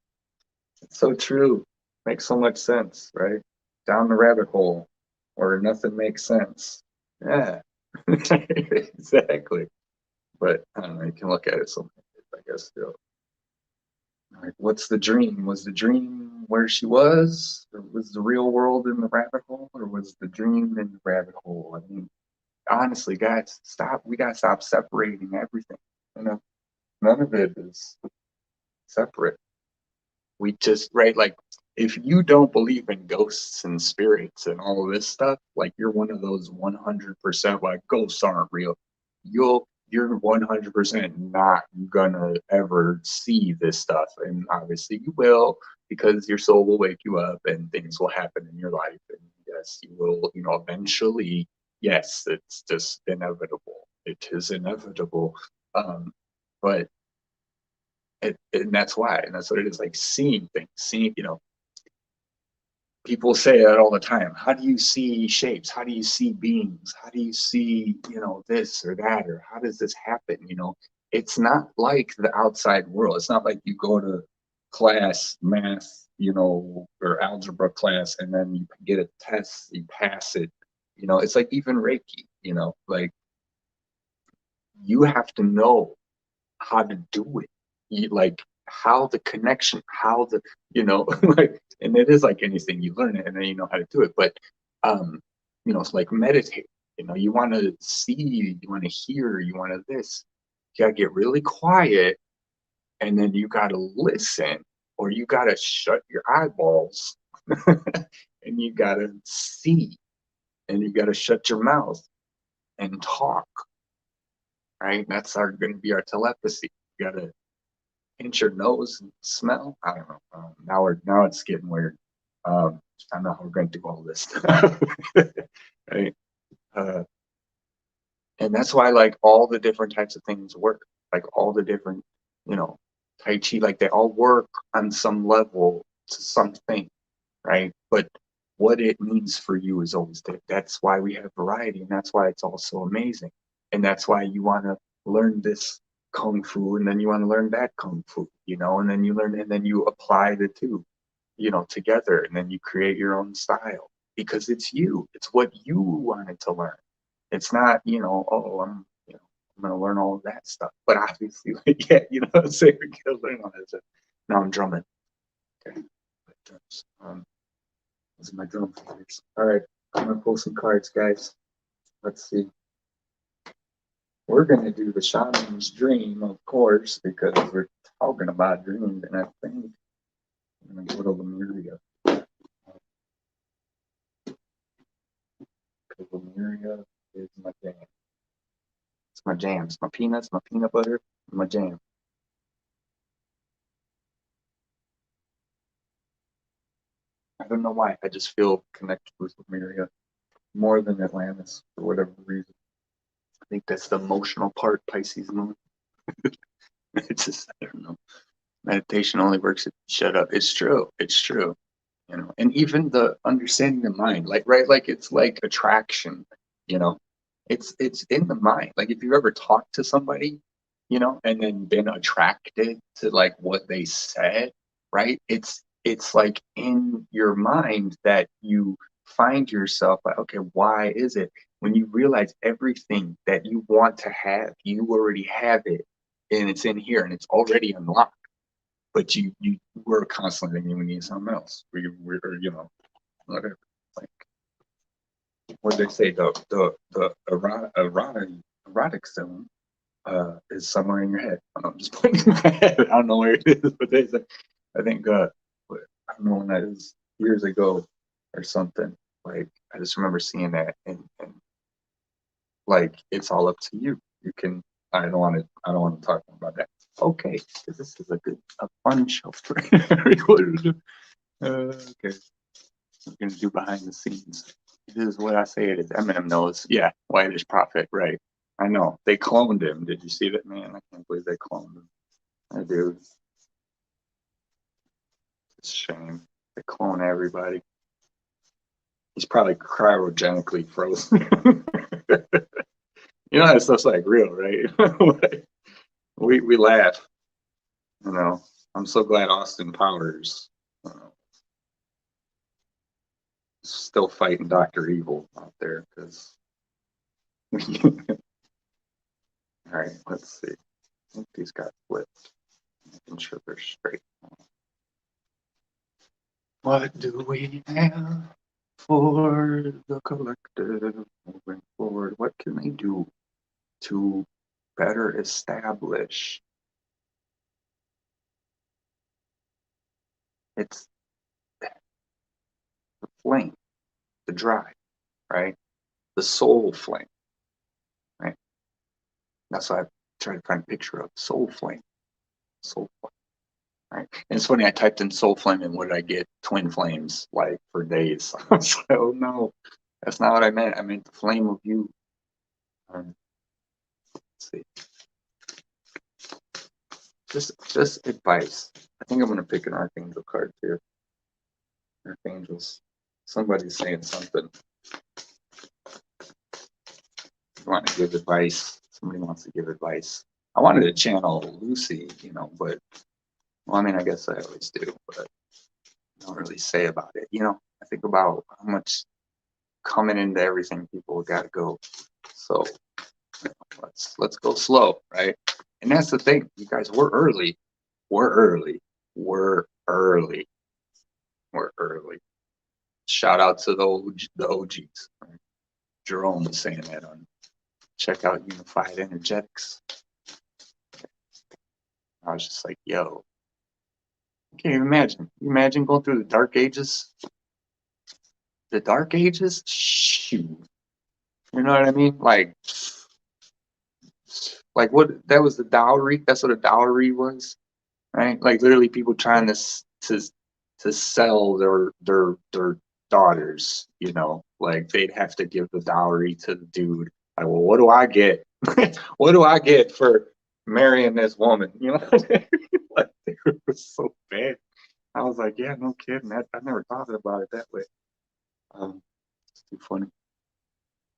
It's so true. Makes so much sense, right? Down the rabbit hole where nothing makes sense. Yeah, exactly. But I don't know, you can look at it so many ways, I guess. Like, what's the dream? Was the dream where she was? Or was the real world in the rabbit hole? Or was the dream in the rabbit hole? I mean, honestly, guys, stop. We gotta stop separating everything. None of it is separate. We just, right, like if you don't believe in ghosts and spirits and all of this stuff, like you're one of those 100% like ghosts aren't real. You're 100% not gonna ever see this stuff. And obviously you will, because your soul will wake you up and things will happen in your life. And yes, you will, eventually, yes, it's just inevitable. It is inevitable. But and that's why, and that's what it is, like seeing things, people say that all the time. How do you see shapes? How do you see beings? How do you see, this or that, or how does this happen? It's not like the outside world. It's not like you go to class, math, or algebra class, and then you get a test, you pass it. It's like even Reiki, like you have to know how to do it. Like how the connection, how the, like, and it is like anything, you learn it and then you know how to do it. But, it's like meditate, you want to see, you want to hear, you want to this, you gotta get really quiet and then you gotta listen or you gotta shut your eyeballs and you gotta see and you gotta shut your mouth and talk, right? That's going to be our telepathy. You gotta pinch your nose and smell. I don't know. Now it's getting weird. I don't know how we're going to do all this stuff, right? Uh, and that's why like all the different types of things work. Like all the different, you know, Tai Chi, like they all work on some level to something, right? But what it means for you is always there. That's why we have variety, and that's why it's all so amazing. And that's why you want to learn this kung fu, and then you want to learn that kung fu, and then you learn, and then you apply the two, together, and then you create your own style because it's you. It's what you wanted to learn. It's not, oh, I'm going to learn all of that stuff. But obviously, like, yeah, what I'm saying, we're going to learn all that stuff. Now I'm drumming. Okay. Those are my drum fingers. All right, I'm gonna pull some cards, guys. Let's see. We're gonna do the shaman's dream, of course, because we're talking about dreams, and I think I'm gonna go to Lemuria. Because Lemuria is my jam. It's my jam. It's my peanuts, my peanut butter, my jam. I don't know why. I just feel connected with Lemuria more than Atlantis for whatever reason. I think that's the emotional part, Pisces moon. It's just, I don't know. Meditation only works if you shut up. It's true. It's true. And even the understanding the mind, like, right, like it's like attraction, you know, it's in the mind. Like if you've ever talked to somebody, and then been attracted to like what they said, right? It's like in your mind that you find yourself like, okay, why is it? When you realize everything that you want to have, you already have it, and it's in here, and it's already unlocked. But you were constantly thinking we need something else. Or, whatever. Like what they say, the erotic zone is somewhere in your head. I'm just pointing in my head. I don't know where it is, but they say, I think I don't know when that is, years ago or something. Like I just remember seeing that, and like it's all up to you. You can. I don't want to talk about that. Okay, because this is a fun show for recorded. Okay, we're gonna do behind the scenes. It is what I say it is. Eminem knows. Yeah, Whitish Prophet, right. I know. They cloned him. Did you see that, man? I can't believe they cloned him. I do. It's a shame. They clone everybody. He's probably cryogenically frozen. That stuff's like real, right? Like, we laugh. I'm so glad Austin Powers still fighting Dr. Evil out there because. All right, let's see. I think these got flipped. Making sure they're straight. What do we have for the collective moving forward? What can they do to better establish it's the flame, the drive, right? The soul flame, right? That's what I try to find a picture of, soul flame, soul flame, right? And it's funny, I typed in soul flame and what did I get? Twin flames, like for days. I was like, oh no, that's not what I meant. I meant the flame of you. Let's see. Just advice. I think I'm gonna pick an archangel card here. Archangels. Somebody's saying something. You want to give advice. Somebody wants to give advice. I wanted to channel Lucy, but well, I mean, I guess I always do, but I don't really say about it. I think about how much coming into everything people got to go. So let's go slow, right? And that's the thing, you guys. We're early. We're early. We're early. We're early. Shout out to the OGs. Right? Jerome was saying that on check out Unified Energetics. I was just like, yo, I can't even imagine. You imagine going through the dark ages? The dark ages? Shoot. You know what I mean? Like what that was the dowry. That's what a dowry was, right? Like literally people trying to sell their daughters, like they'd have to give the dowry to the dude. Like, well, what do I get? What do I get for marrying this woman? Like, it was so bad. I was like, yeah, no kidding. I never thought about it that way. It's too funny.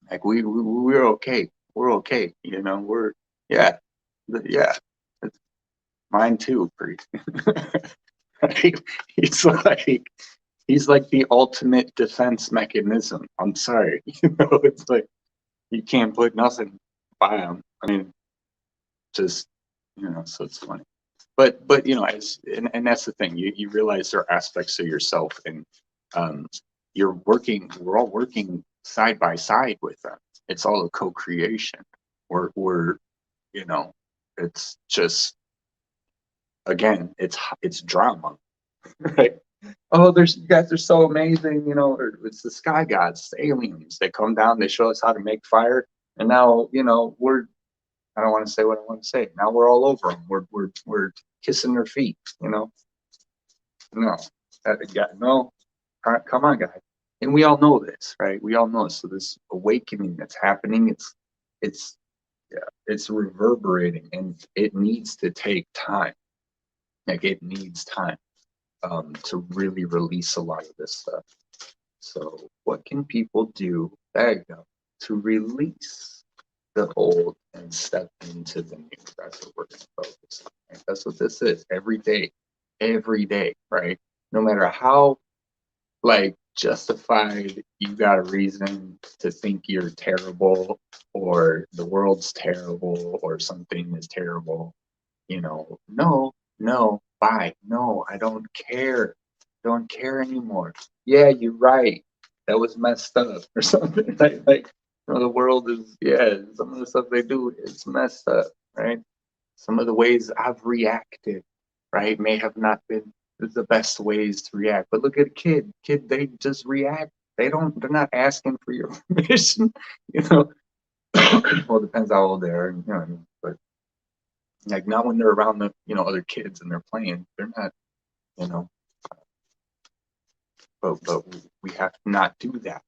Like we're okay. We're okay. Yeah, yeah. It's mine too. Right? He's like the ultimate defense mechanism. I'm sorry. It's like you can't put nothing by him. I mean, just so it's funny. But and that's the thing. You realize there are aspects of yourself, and we're all working side by side with them. It's all a co-creation. We're it's just, again, it's drama. Right? Oh, you guys are so amazing, or it's the sky gods, the aliens. They come down, they show us how to make fire, and now, I don't want to say what I want to say. Now we're all over them. We're kissing their feet, No, no, come on, guys. And we all know this, right? We all know. So this awakening that's happening, it's yeah, it's reverberating, and it needs to take time. Like it needs time to really release a lot of this stuff. So what can people do? There you go. To release the old and step into the new. That's what we're going to focus on. Right? That's what this is. Every day, right? No matter how justified you got a reason to think you're terrible or the world's terrible or something is terrible, no, bye. No, I don't care. Don't care anymore. Yeah, you're right. That was messed up or something. The world is, yeah, some of the stuff they do is messed up, right? Some of the ways I've reacted, right, may have not been the best ways to react. But look at a kid. They just react. They're not asking for your permission, you know. Well, it depends how old they are, what I mean? But like not when they're around the, other kids and they're playing. They're not, you know, but we have to not do that,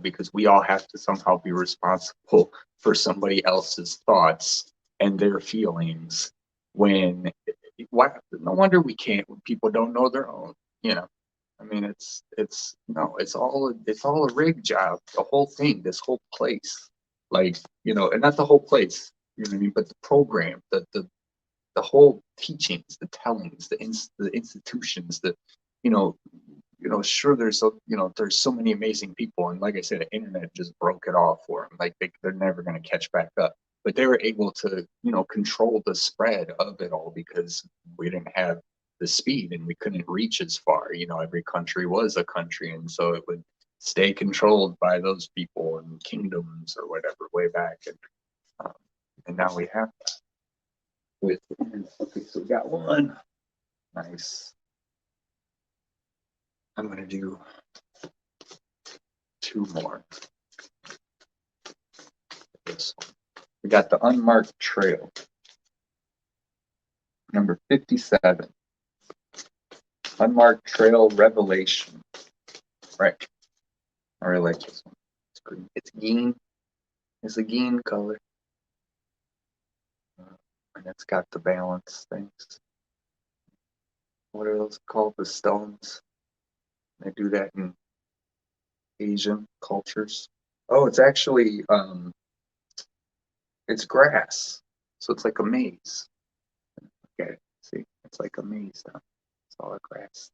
because we all have to somehow be responsible for somebody else's thoughts and their feelings when no wonder we can't when people don't know their own, I mean it's all a rig job, the whole thing, this whole place, and not the whole place, what I mean, but the program, the whole teachings, the tellings, the institutions, you know, sure, there's so many amazing people, and like I said, the internet just broke it all for them. Like they're never going to catch back up. But they were able to, control the spread of it all because we didn't have the speed and we couldn't reach as far. Every country was a country, and so it would stay controlled by those people and kingdoms or whatever way back. And now we have that with. Okay, so we got one. Nice. I'm going to do 2 more. This one. We got the unmarked trail. Number 57. Unmarked trail revelation. Right. I really like this one. It's green. It's green. It's a green color. And it's got the balance things. What are those called? The stones. They do that in Asian cultures. Oh, it's actually it's grass. So it's like a maze. Okay, see, it's like a maze now. It's all a grass.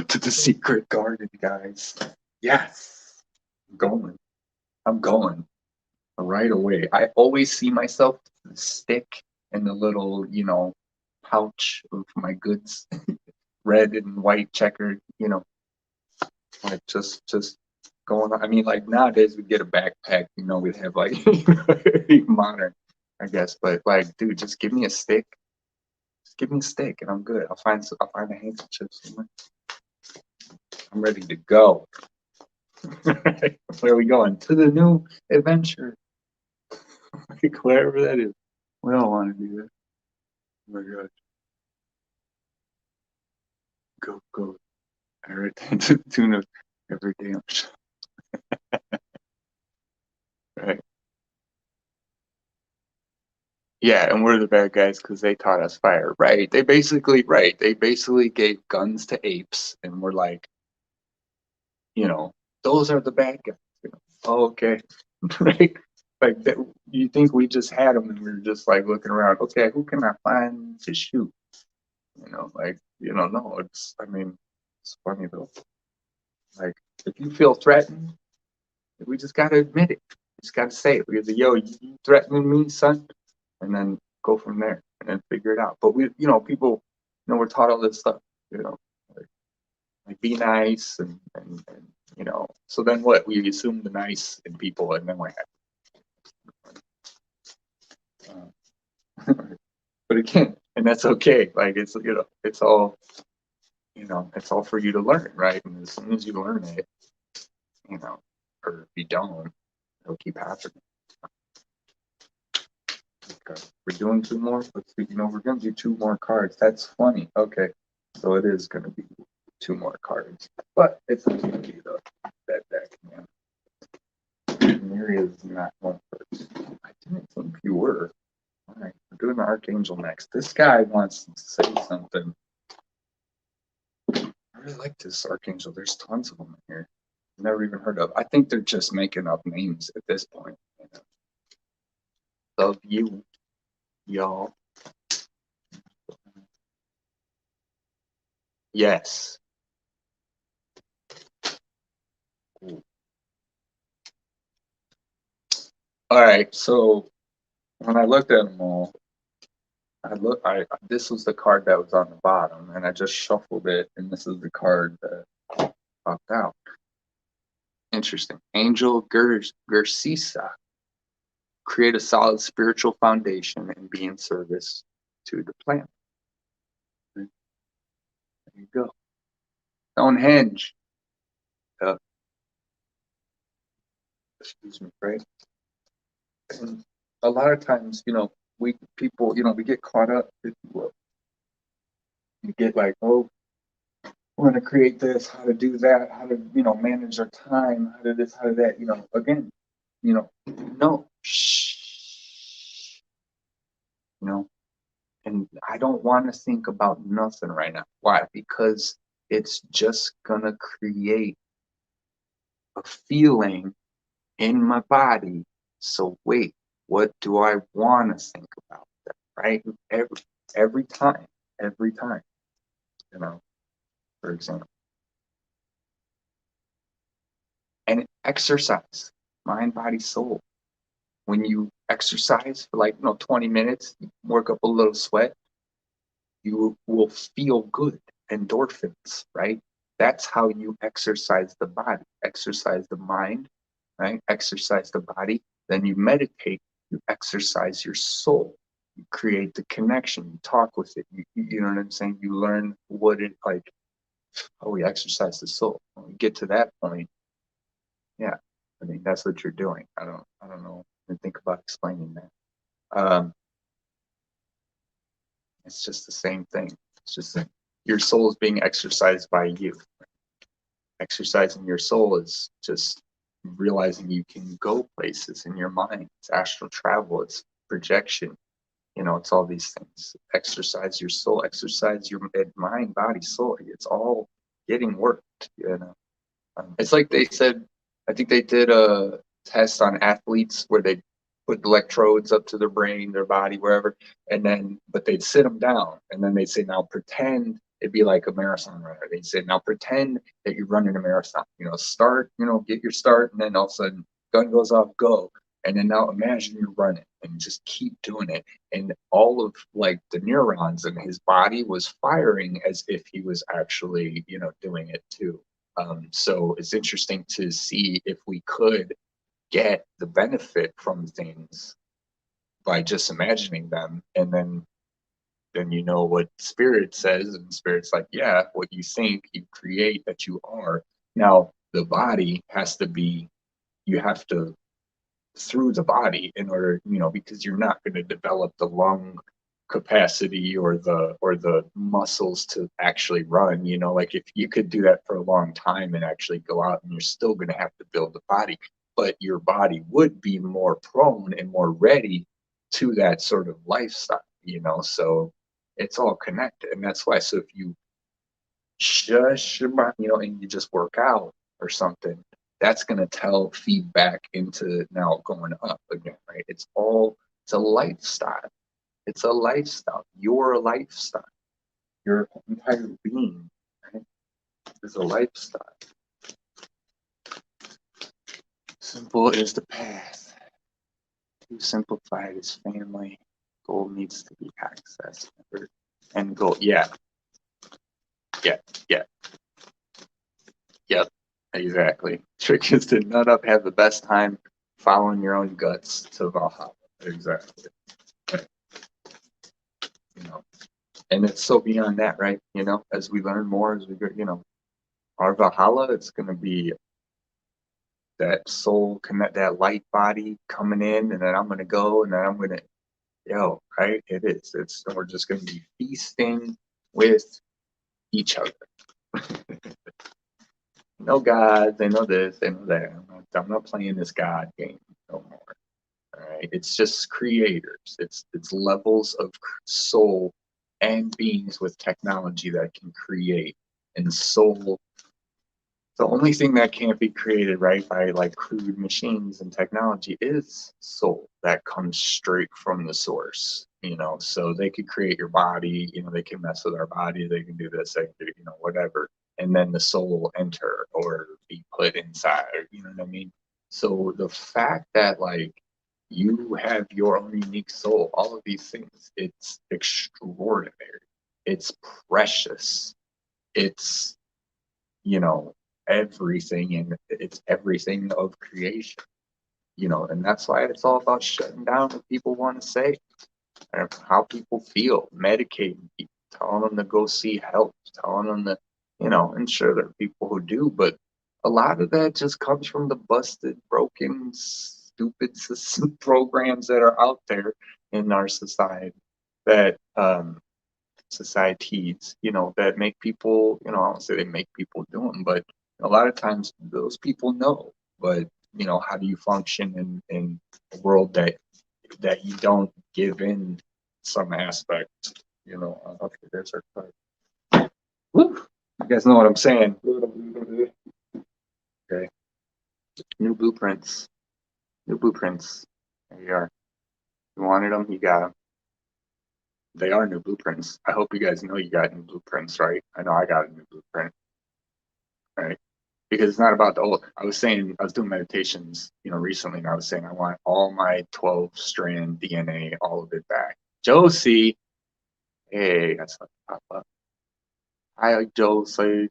To the secret garden, guys. Yes. I'm going. I'm going right away. I always see myself the stick and the little, pouch of my goods, red and white checkered, like just going on. I mean, like nowadays we get a backpack, we'd have like modern, I guess. But like, dude, just give me a stick. Just give me a stick, and I'm good. I'll find a handkerchief somewhere. I'm ready to go. Where are we going? To the new adventure. Like wherever that is. We don't want to do that. Oh my god. Go. I write down to the tune of every damn show. Right. Yeah, and we're the bad guys because they taught us fire, right? They basically gave guns to apes and we're like, those are the bad guys. Oh, okay, right? Like that, you think we just had them and we were just like looking around. Okay, who can I find to shoot? No, it's funny though. Like if you feel threatened, we just gotta admit it. We just gotta say it. We gotta say, yo, you threatening me, son? And then go from there and then figure it out. But people, we're taught all this stuff, like be nice and so then what? We assume the nice in people and then what happens? But again, and that's okay. Like it's all, it's all for you to learn, right? And as soon as you learn it, or if you don't, it'll keep happening. Okay. We're doing 2 more. Let's see. We're gonna do 2 more cards. That's funny. Okay, so it is gonna be 2 more cards, but it's not gonna be that deck, man. Maria's not going first. I didn't think you were. All right, we're doing the Archangel next. This guy wants to say something. I really like this Archangel. There's tons of them in here. Never even heard of. I think they're just making up names at this point. Love you, y'all. Yes. Ooh. All right. So when I looked at them all, this was the card that was on the bottom, and I just shuffled it, and this is the card that popped out. Interesting. Angel Gersisa. Create a solid spiritual foundation and be in service to the planet. There you go. Stonehenge. Excuse me, right? And a lot of times, we get caught up. You get like, oh, we're going to create this, how to do that, how to, manage our time, how to this, how to that, again, no, shh, and I don't want to think about nothing right now. Why? Because it's just going to create a feeling in my body. So wait, what do I want to think about that, right? Every time, for example. And exercise, mind, body, soul. When you exercise for 20 minutes, work up a little sweat, you will feel good. Endorphins, right? That's how you exercise the body, exercise the mind, right? Exercise the body. Then you meditate, you exercise your soul. You create the connection, you talk with it. You know what I'm saying? You learn what it like. oh, we exercise the soul. When we get to that point, yeah, I mean that's what you're doing. I don't know. And think about explaining that. It's just the same thing. It's just that your soul is being exercised by you. Exercising your soul is just realizing you can go places in your mind. It's astral travel. It's projection. It's all these things. Exercise your soul. Exercise your mind, body, soul. It's all getting worked. It's like they said, I think they did a test on athletes where they put electrodes up to their brain, their body, wherever, but they'd sit them down, and then they'd say, now pretend it'd be like a marathon runner. They'd say, now pretend that you're running a marathon. Start, get your start, and then all of a sudden, gun goes off, go. And then now imagine you're running and just keep doing it. And all of like the neurons in his body was firing as if he was actually, doing it too. So it's interesting to see if we could get the benefit from things by just imagining them, and then what spirit says, and spirit's like, yeah, what you think you create, that you are. Now the body has to be, you have to, through the body, in order, because you're not going to develop the lung capacity or the muscles to actually run. Like if you could do that for a long time and actually go out, and you're still going to have to build the body, but your body would be more prone and more ready to that sort of lifestyle. So it's all connected. And that's why, so if you shush your mind, and you just work out or something, that's going to tell feedback into now going up again, right? It's a lifestyle. It's a lifestyle. Your lifestyle. Your entire being, right, is a lifestyle. Simple is the path. Too simplified is family. Goal needs to be accessed. And goal, yeah. Yep, exactly. Trick is to nut up, have the best time following your own guts to Valhalla. Exactly. And it's so beyond that, right? As we learn more, as we go, our Valhalla, it's going to be that soul connect, that light body coming in, and then I'm going to go, and then I'm going to, right? It is. We're just going to be feasting with each other. No gods, they know this, they know that. I'm not playing this God game no more. All right, it's just creators. It's levels of soul and beings with technology that can create. And soul, the only thing that can't be created, right, by like crude machines and technology is soul that comes straight from the source. So they could create your body, they can mess with our body, they can do this, they can do, whatever. And then the soul will enter or be put inside, you know what I mean? So the fact that like you have your own unique soul, all of these things, it's extraordinary. It's precious. It's, everything, and it's everything of creation, and that's why it's all about shutting down what people want to say, and how people feel, medicating people, telling them to go see help, telling them to, and sure there are people who do, but a lot of that just comes from the busted, broken, stupid programs that are out there in our society that societies, that make people, I don't say they make people do them, but a lot of times those people know. But how do you function in a world that you don't give in some aspect? Okay, there's our card. Woo! You guys know what I'm saying. Okay. New blueprints. New blueprints. There you are. You wanted them, you got them. They are new blueprints. I hope you guys know you got new blueprints, right? I know I got a new blueprint, right? Because it's not about the old. I was doing meditations, recently, and I was saying I want all my 12-strand DNA, all of it back. Josie, hey, that's not pop up. Hi, Josie.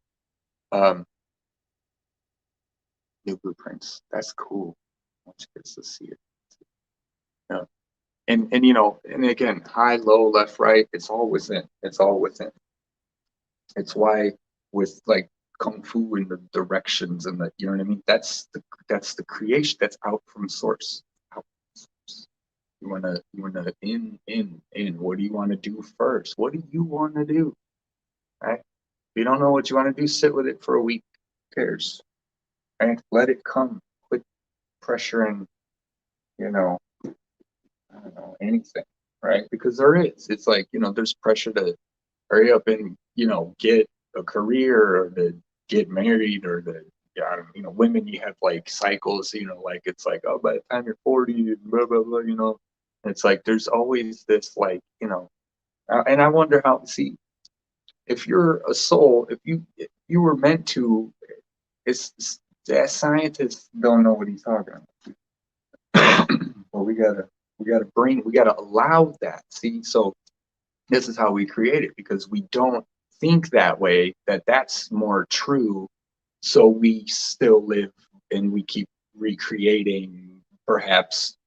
New blueprints. That's cool. I want you guys to see it. Yeah. And again, high, low, left, right. It's all within. It's all within. It's why with like kung fu and the directions and the, you know what I mean? That's the creation that's out from source. Out from source. You wanna in. What do you want to do first? What do you want to do? Right? If you don't know what you want to do, sit with it for a week. Who cares? Right? Let it come. Quit pressuring, you know, I don't know, anything. Right? Because there is. It's like, there's pressure to hurry up and, get a career or to get married or to, yeah, I don't, women, you have like cycles, like it's like, oh, by the time you're 40 and blah, blah, blah, it's like there's always this like, and I wonder how, see, if you're a soul, if you were meant to, that scientists don't know what he's talking about. Well, we gotta allow that. See, so this is how we create it because we don't think that way, that's more true. So we still live and we keep recreating, perhaps,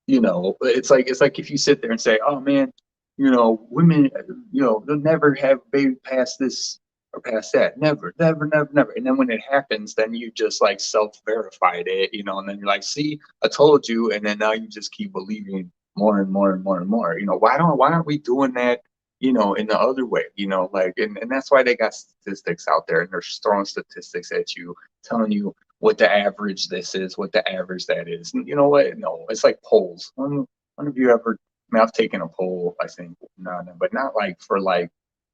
it's like if you sit there and say, oh man, women, they'll never have a baby past this or past that. Never, never, never, never. And then when it happens, then you just like self-verified it, and then you're like, see, I told you. And then now you just keep believing more and more and more and more. Why aren't we doing that, in the other way, like, and that's why they got statistics out there and they're throwing statistics at you, telling you what the average this is, what the average that is. And you know what? No, it's like polls. When have you ever, I mean, I've taken a poll, I think, no, but not like for like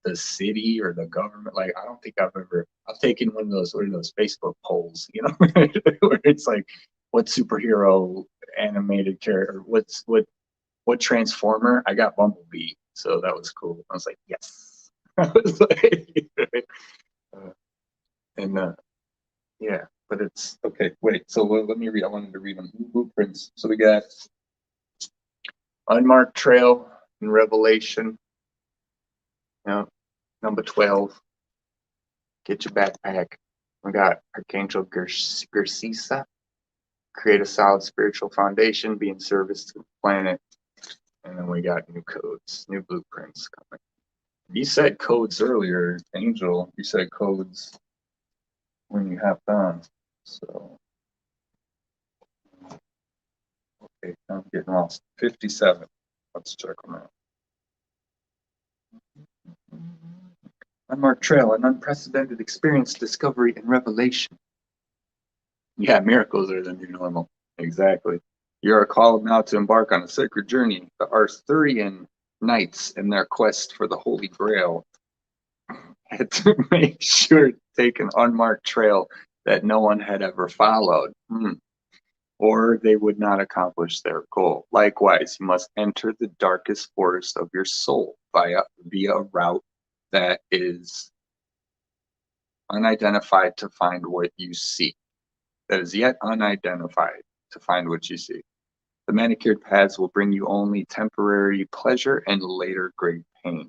the city or the government. Like, I don't think I've taken one of those Facebook polls, where it's like, what superhero animated character, what Transformer? I got Bumblebee, so that was cool. I was like, yes. I was like, uh, and yeah, but it's okay. Wait, so let me read. I wanted to read them. Blueprints. So we got unmarked trail in Revelation. Yeah, number 12. Get your backpack. We got Archangel Gersisa. Create a solid spiritual foundation, be in service to the planet. And then we got new codes, new blueprints coming. You said codes earlier, Angel. You said codes when you hopped on. So, okay, I'm getting lost. 57. Let's check them out. Unmarked trail, an unprecedented experience, discovery, and revelation. Yeah, miracles are the new normal. Exactly. You are called now to embark on a sacred journey. The Arthurian knights in their quest for the Holy Grail had to make sure to take an unmarked trail that no one had ever followed, or they would not accomplish their goal. Likewise, you must enter the darkest forest of your soul via a route that is unidentified to find what you seek. That is yet unidentified to find what you seek. The manicured paths will bring you only temporary pleasure and later great pain.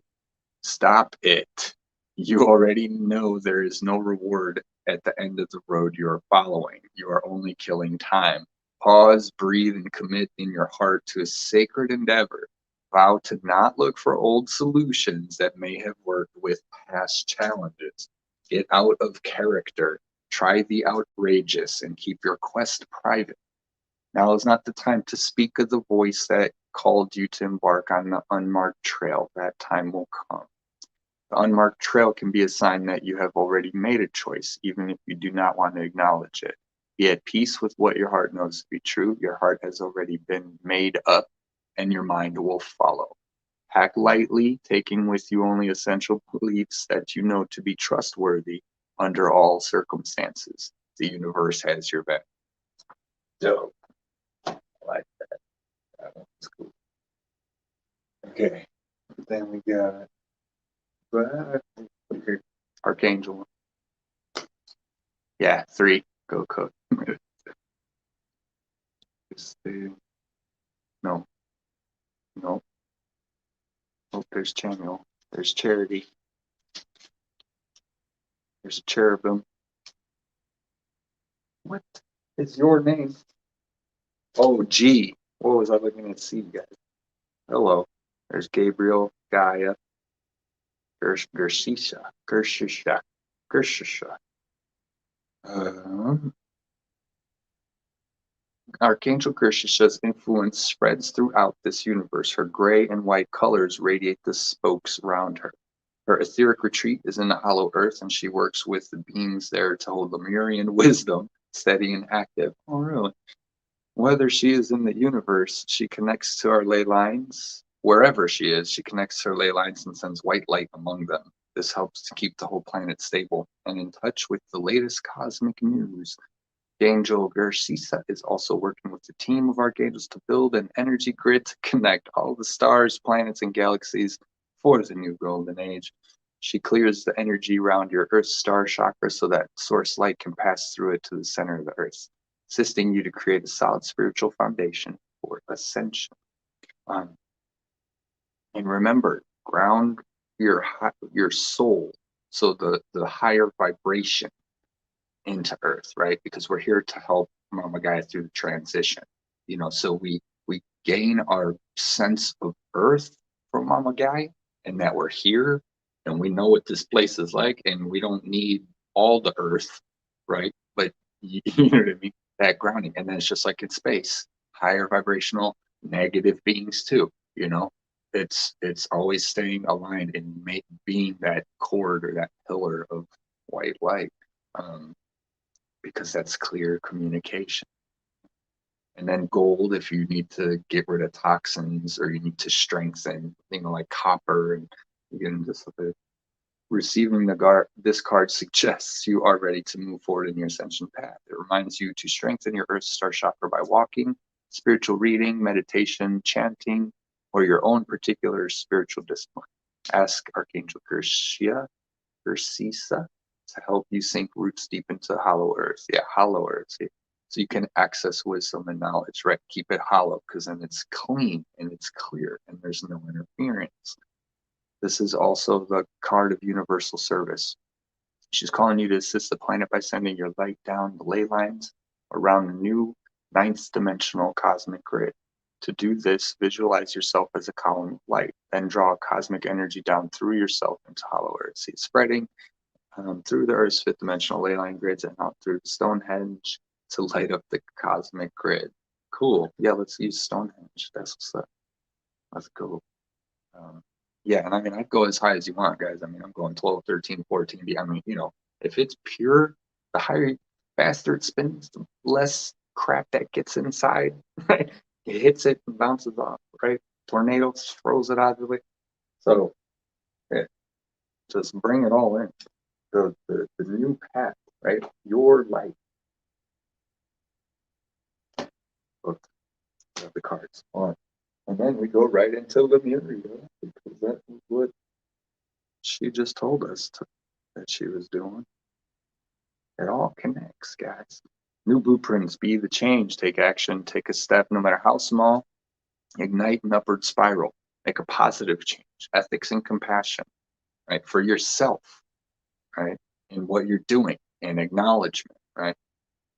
Stop it. You already know there is no reward at the end of the road you are following. You are only killing time. Pause, breathe, and commit in your heart to a sacred endeavor. Vow to not look for old solutions that may have worked with past challenges. Get out of character. Try the outrageous and keep your quest private. Now is not the time to speak of the voice that called you to embark on the unmarked trail. That time will come. The unmarked trail can be a sign that you have already made a choice, even if you do not want to acknowledge it. Be at peace with what your heart knows to be true. Your heart has already been made up, and your mind will follow. Pack lightly, taking with you only essential beliefs that you know to be trustworthy under all circumstances. The universe has your back. Dope. I like that. That one's cool. Okay. Then we got Archangel. Yeah, 3. Go code. No. No. Oh, there's Channel. There's Charity. There's Cherubim. What is your name? Oh, G. What was I looking at? C, guys. Hello. There's Gabriel, Gaia, Gershisha. Gershisha. Archangel Gershisha's influence spreads throughout this universe. Her gray and white colors radiate the spokes around her. Her etheric retreat is in the hollow earth, and she works with the beings there to hold Lemurian wisdom steady and active. Oh, really? Whether she is in the universe, she connects to our ley lines. Wherever she is, she connects to her ley lines and sends white light among them. This helps to keep the whole planet stable and in touch with the latest cosmic news. Angel Garcisa is also working with a team of archangels to build an energy grid to connect all the stars, planets, and galaxies for the new golden age. She clears the energy around your Earth star chakra so that source light can pass through it to the center of the Earth, assisting you to create a solid spiritual foundation for ascension. Um, and remember, ground your soul, so the higher vibration into Earth, right? Because we're here to help Mama Gaia through the transition. So we gain our sense of Earth from Mama Gaia, and that we're here, and we know what this place is like, and we don't need all the Earth, right? But you know what I mean? That grounding, and then it's just like in space, higher vibrational, negative beings too. It's always staying aligned and being that cord or that pillar of white light. Because that's clear communication. And then gold, if you need to get rid of toxins or you need to strengthen, like copper, and again, just receiving this card suggests you are ready to move forward in your ascension path. It reminds you to strengthen your Earth Star chakra by walking, spiritual reading, meditation, chanting, or your own particular spiritual discipline. Ask Archangel Gersisa to help you sink roots deep into hollow earth. Yeah, hollow earth. So you can access wisdom and knowledge, right? Keep it hollow, because then it's clean and it's clear and there's no interference. This is also the card of universal service. She's calling you to assist the planet by sending your light down the ley lines around the new ninth dimensional cosmic grid. To do this, visualize yourself as a column of light, then draw cosmic energy down through yourself into hollow earth. See it spreading through the Earth's fifth dimensional ley line grids and out through Stonehenge to light up the cosmic grid. Cool. Yeah, let's use Stonehenge. That's what's up. Let's go. Yeah, and I mean, I'd go as high as you want, guys. I mean, I'm going 12, 13, 14. I mean, if it's pure, the higher, faster it spins, the less crap that gets inside, right? It hits it and bounces off, right? Tornadoes throws it out of the way. So, yeah, just bring it all in. The new path, right? Your life. Look, the cards on. And then we go right into Lemuria, because that was what she just told us that she was doing. It all connects, guys. New blueprints, be the change, take action, take a step, no matter how small, ignite an upward spiral, make a positive change, ethics and compassion, right? For yourself, right? And what you're doing, and acknowledgement, right?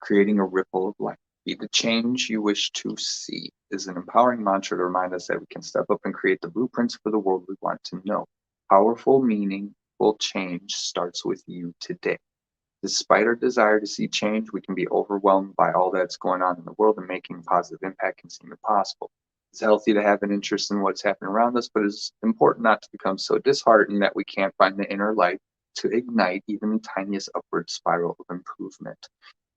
Creating a ripple of light. Be the change you wish to see is an empowering mantra to remind us that we can step up and create the blueprints for the world we want to know. Powerful, meaningful change starts with you today. Despite our desire to see change, we can be overwhelmed by all that's going on in the world, and making a positive impact can seem impossible. It's healthy to have an interest in what's happening around us, but it's important not to become so disheartened that we can't find the inner light to ignite even the tiniest upward spiral of improvement.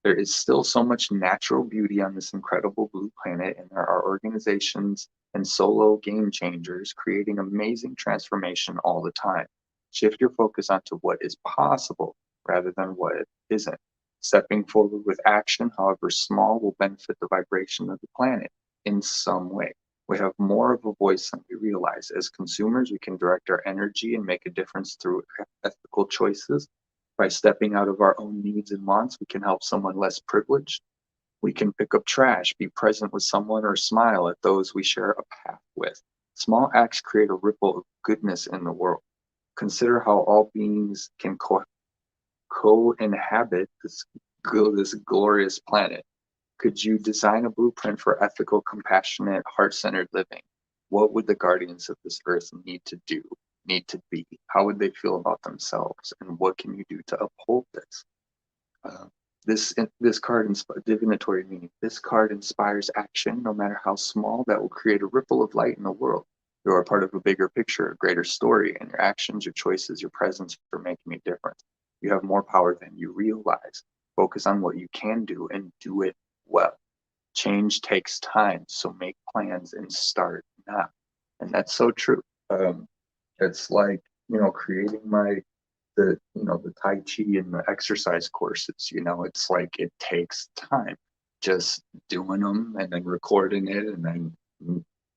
There is still so much natural beauty on this incredible blue planet, and there are organizations and solo game changers creating amazing transformation all the time. Shift your focus onto what is possible rather than what isn't. Stepping forward with action, however small, will benefit the vibration of the planet in some way. We have more of a voice than we realize. As consumers, we can direct our energy and make a difference through ethical choices. By stepping out of our own needs and wants, we can help someone less privileged. We can pick up trash, be present with someone, or smile at those we share a path with. Small acts create a ripple of goodness in the world. Consider how all beings can co-inhabit this glorious planet. Could you design a blueprint for ethical, compassionate, heart-centered living? What would the guardians of this earth need to do? need to be? How would they feel about themselves? And what can you do to uphold this? Uh, this card divinatory meaning. This card inspires action, no matter how small, that will create a ripple of light in the world. You are part of a bigger picture, a greater story, and your actions, your choices, your presence are making a difference. You have more power than you realize. Focus on what you can do and do it well. Change takes time, so make plans and start now. And that's so true. It's like, creating the Tai Chi and the exercise courses, it's like it takes time just doing them and then recording it and then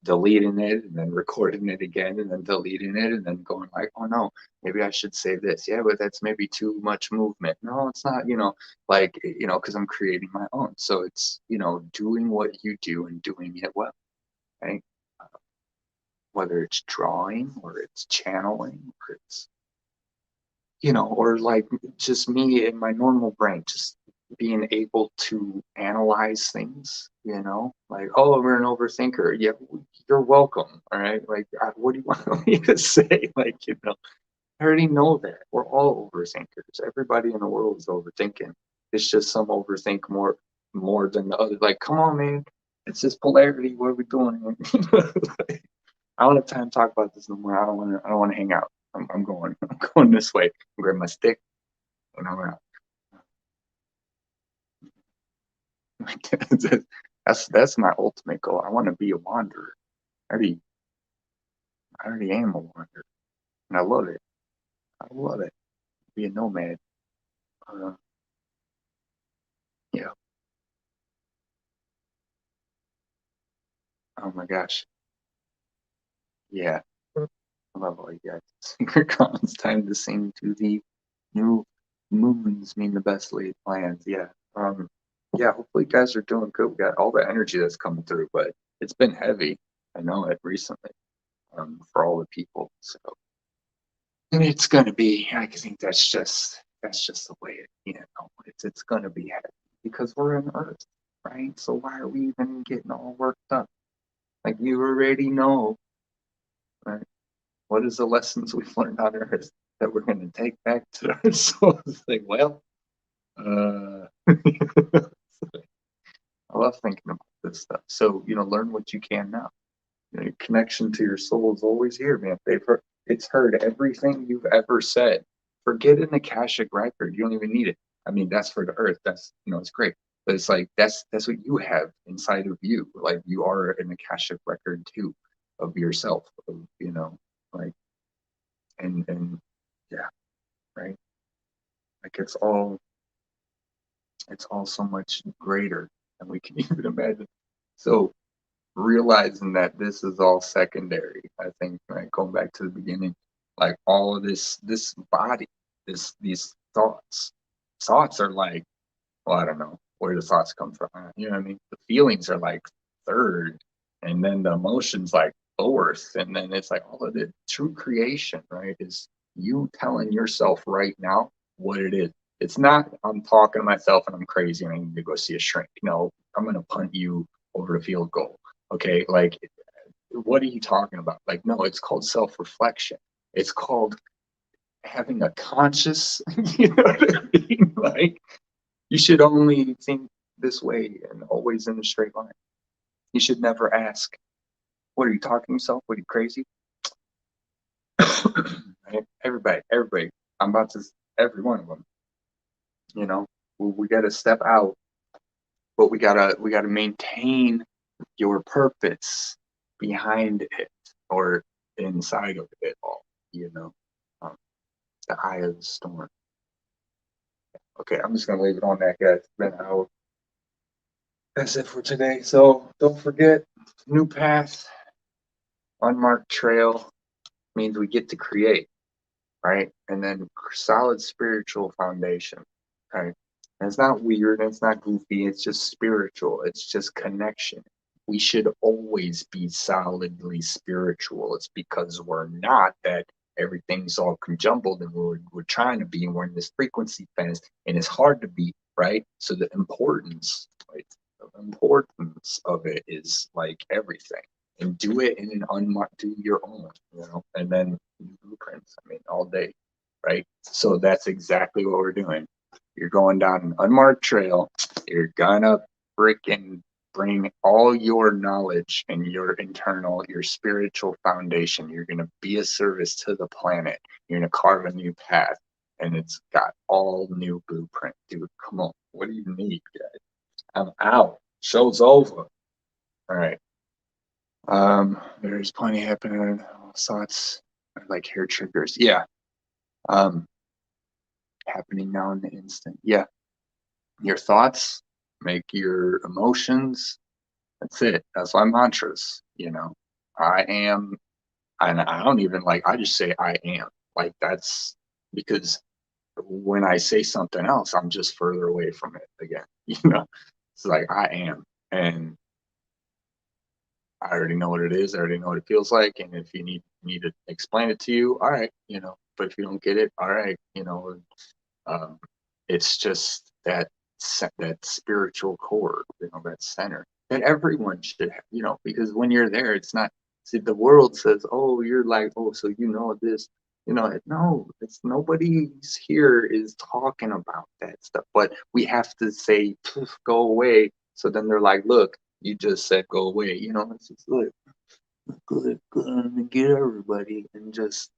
deleting it and then recording it again and then deleting it and then going like, oh no, maybe I should say this. Yeah, but that's maybe too much movement. No, it's not, because I'm creating my own. So it's, doing what you do and doing it well, right? Whether it's drawing or it's channeling or it's or like just me in my normal brain, just being able to analyze things, like, oh, we're an overthinker. Yeah, you're welcome. All right. Like, what do you want me to say? Like, I already know that we're all overthinkers. Everybody in the world is overthinking. It's just some overthink more than the other. Like, come on, man. It's just polarity. What are we doing? I don't have time to talk about this no more. I don't want to hang out. I'm going. I'm going this way. I'm grabbing my stick and I'm out. That's my ultimate goal. I want to be a wanderer. I already am a wanderer, and I love it. I love it. Be a nomad. Uh, yeah. Oh my gosh. Yeah. I love all you guys. Singer comes time to sing to the new moons mean the best laid plans. Yeah. Yeah, hopefully you guys are doing good. We got all the energy that's coming through, but it's been heavy. I know it recently, for all the people. So and it's gonna be, I think that's just the way it's gonna be heavy because we're on Earth, right? So why are we even getting all worked up? Like you already know, right? What is the lessons we've learned on Earth that we're gonna take back to Earth? So it's like, well, I love thinking about this stuff. So, learn what you can now. Your connection to your soul is always here, man. It's heard everything you've ever said. Forget an Akashic record. You don't even need it. I mean, that's for the earth. That's it's great. But it's like that's what you have inside of you. Like you are an Akashic record too of yourself. Like and yeah, right. Like it's all so much greater than we can even imagine. So realizing that this is all secondary, I think, right, going back to the beginning, like all of this body, these thoughts are like, well, I don't know where the thoughts come from. You know what I mean? The feelings are like third, and then the emotions like fourth, and then it's like all of the true creation, right? Is you telling yourself right now what it is. It's not I'm talking to myself and I'm crazy and I need to go see a shrink. No, I'm gonna punt you over the field goal. Okay, like what are you talking about? Like, no, it's called self-reflection. It's called having a conscious, you know what I mean? Like you should only think this way and always in a straight line. You should never ask, what are you talking to yourself? What are you crazy? Right? Everybody. I'm about to, every one of them, you know, we got to step out, but we gotta maintain your purpose behind it or inside of it all, um, the eye of the storm. Okay, I'm just gonna leave it on that, guys. It's been an hour. That's it for today. So don't forget, new path, unmarked trail means we get to create, right? And then solid spiritual foundation, right? And it's not weird, it's not goofy, it's just spiritual, it's just connection. We should always be solidly spiritual. It's because we're not that everything's all conjumbled and we're trying to be, and we're in this frequency fast, and it's hard to be, right? So the importance, right? The importance of it is like everything. and do it in an unmarked, do your own, and then blueprints, all day, right? So that's exactly what we're doing. You're going down an unmarked trail. You're gonna freaking bring all your knowledge and your spiritual foundation. You're gonna be a service to the planet. You're gonna carve a new path, and it's got all new blueprint. Dude, come on. What do you need, guys? I'm out. Show's over. All right. There's plenty happening. Thoughts like hair triggers. Yeah. Happening now in the instant. Yeah. Your thoughts make your emotions. That's it. That's my mantras. I am, and I don't even I just say I am. That's because when I say something else, I'm just further away from it again. It's like I am, and I already know what it is. I already know what it feels like. And if you need me to explain it to you, all right, but if you don't get it, all right, it's just that spiritual core, that center that everyone should have, because when you're there, it's not, see, the world says, oh, you're oh, so this, no, it's nobody's here is talking about that stuff, but we have to say, go away. So then they're like, look, you just said go away, it's just like, good, get everybody and just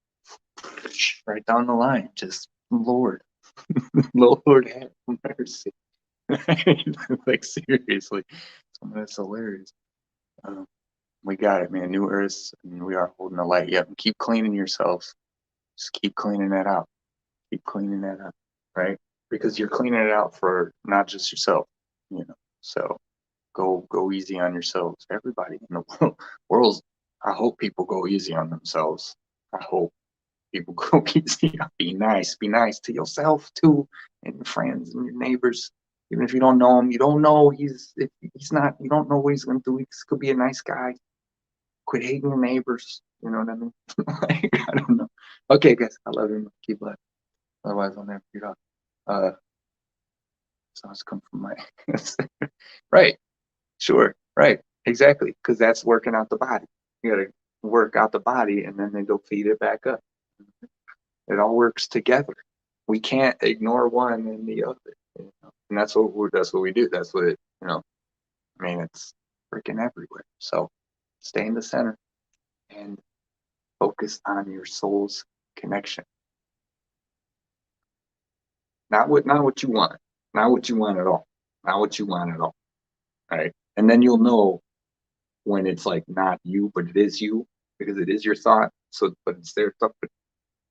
right down the line, just Lord, Lord have mercy. Seriously, that's hilarious. We got it, man. New Earth, we are holding the light. Yep, keep cleaning yourselves. Just keep cleaning that out. Keep cleaning that up, right? Because you're cleaning it out for not just yourself, So go easy on yourselves. Everybody in the world. I hope people go easy on themselves. I hope people go easy. Be nice to yourself too, and your friends and your neighbors. Even if you don't know him, you don't know he's not. You don't know what he's gonna do. He could be a nice guy. Quit hating your neighbors. You know what I mean? I don't know. Okay, guys, I love you. Keep laughing. Otherwise, I'll never get off. Sounds come from my right. Sure. Right. Exactly. Because that's working out the body. You gotta work out the body, and then go feed it back up. It all works together. We can't ignore one and the other. And that's what we do. That's what it's freaking everywhere. So stay in the center and focus on your soul's connection. Not what you want. Not what you want at all. Not what you want at all. All right. And then you'll know when it's not you, but it is you, because it is your thought. So, but it's their thought.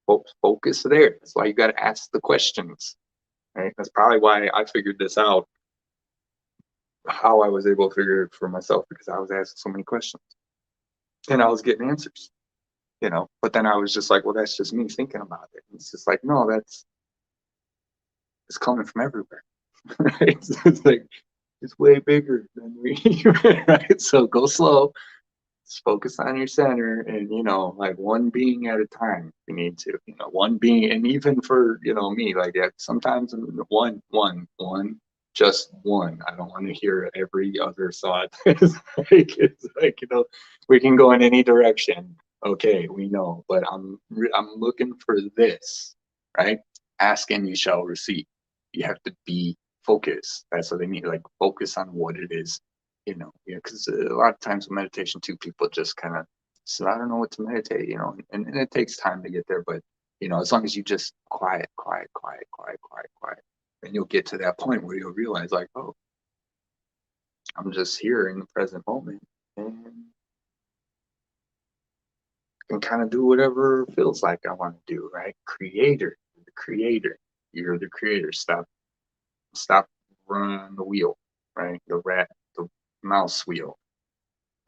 But focus there. That's why you got to ask the questions. Right. That's probably why I figured this out. How I was able to figure it for myself, because I was asking so many questions, and I was getting answers. But then I was just like, well, that's just me thinking about it. And it's just like, no, it's coming from everywhere. Right? It's it's way bigger than we. Right? So go slow. Just focus on your center, and one being at a time. If you need to, one being, and even for me, sometimes one, just one. I don't want to hear every other thought. It's like we can go in any direction. Okay, we know, but I'm looking for this, right? Ask and you shall receive. You have to be focused. That's what they mean. Focus on what it is, because a lot of times with meditation too, people just kind of say, I don't know what to meditate, and it takes time to get there, but as long as you just quiet, and you'll get to that point where you'll realize oh, I'm just here in the present moment, and can kind of do whatever feels like I want to do, right? Creator, the creator. You're the creator. Stop running the wheel, right? The mouse wheel.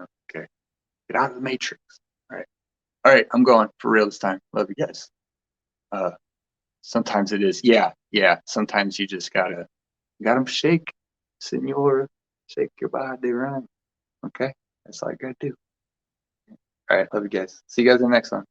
Okay. Get out of the matrix. All right, I'm going for real this time. Love you guys. Sometimes it is, yeah. Sometimes you just gotta shake, senor, shake your body, run. Okay, that's all you gotta do. All right, love you guys. See you guys in the next one.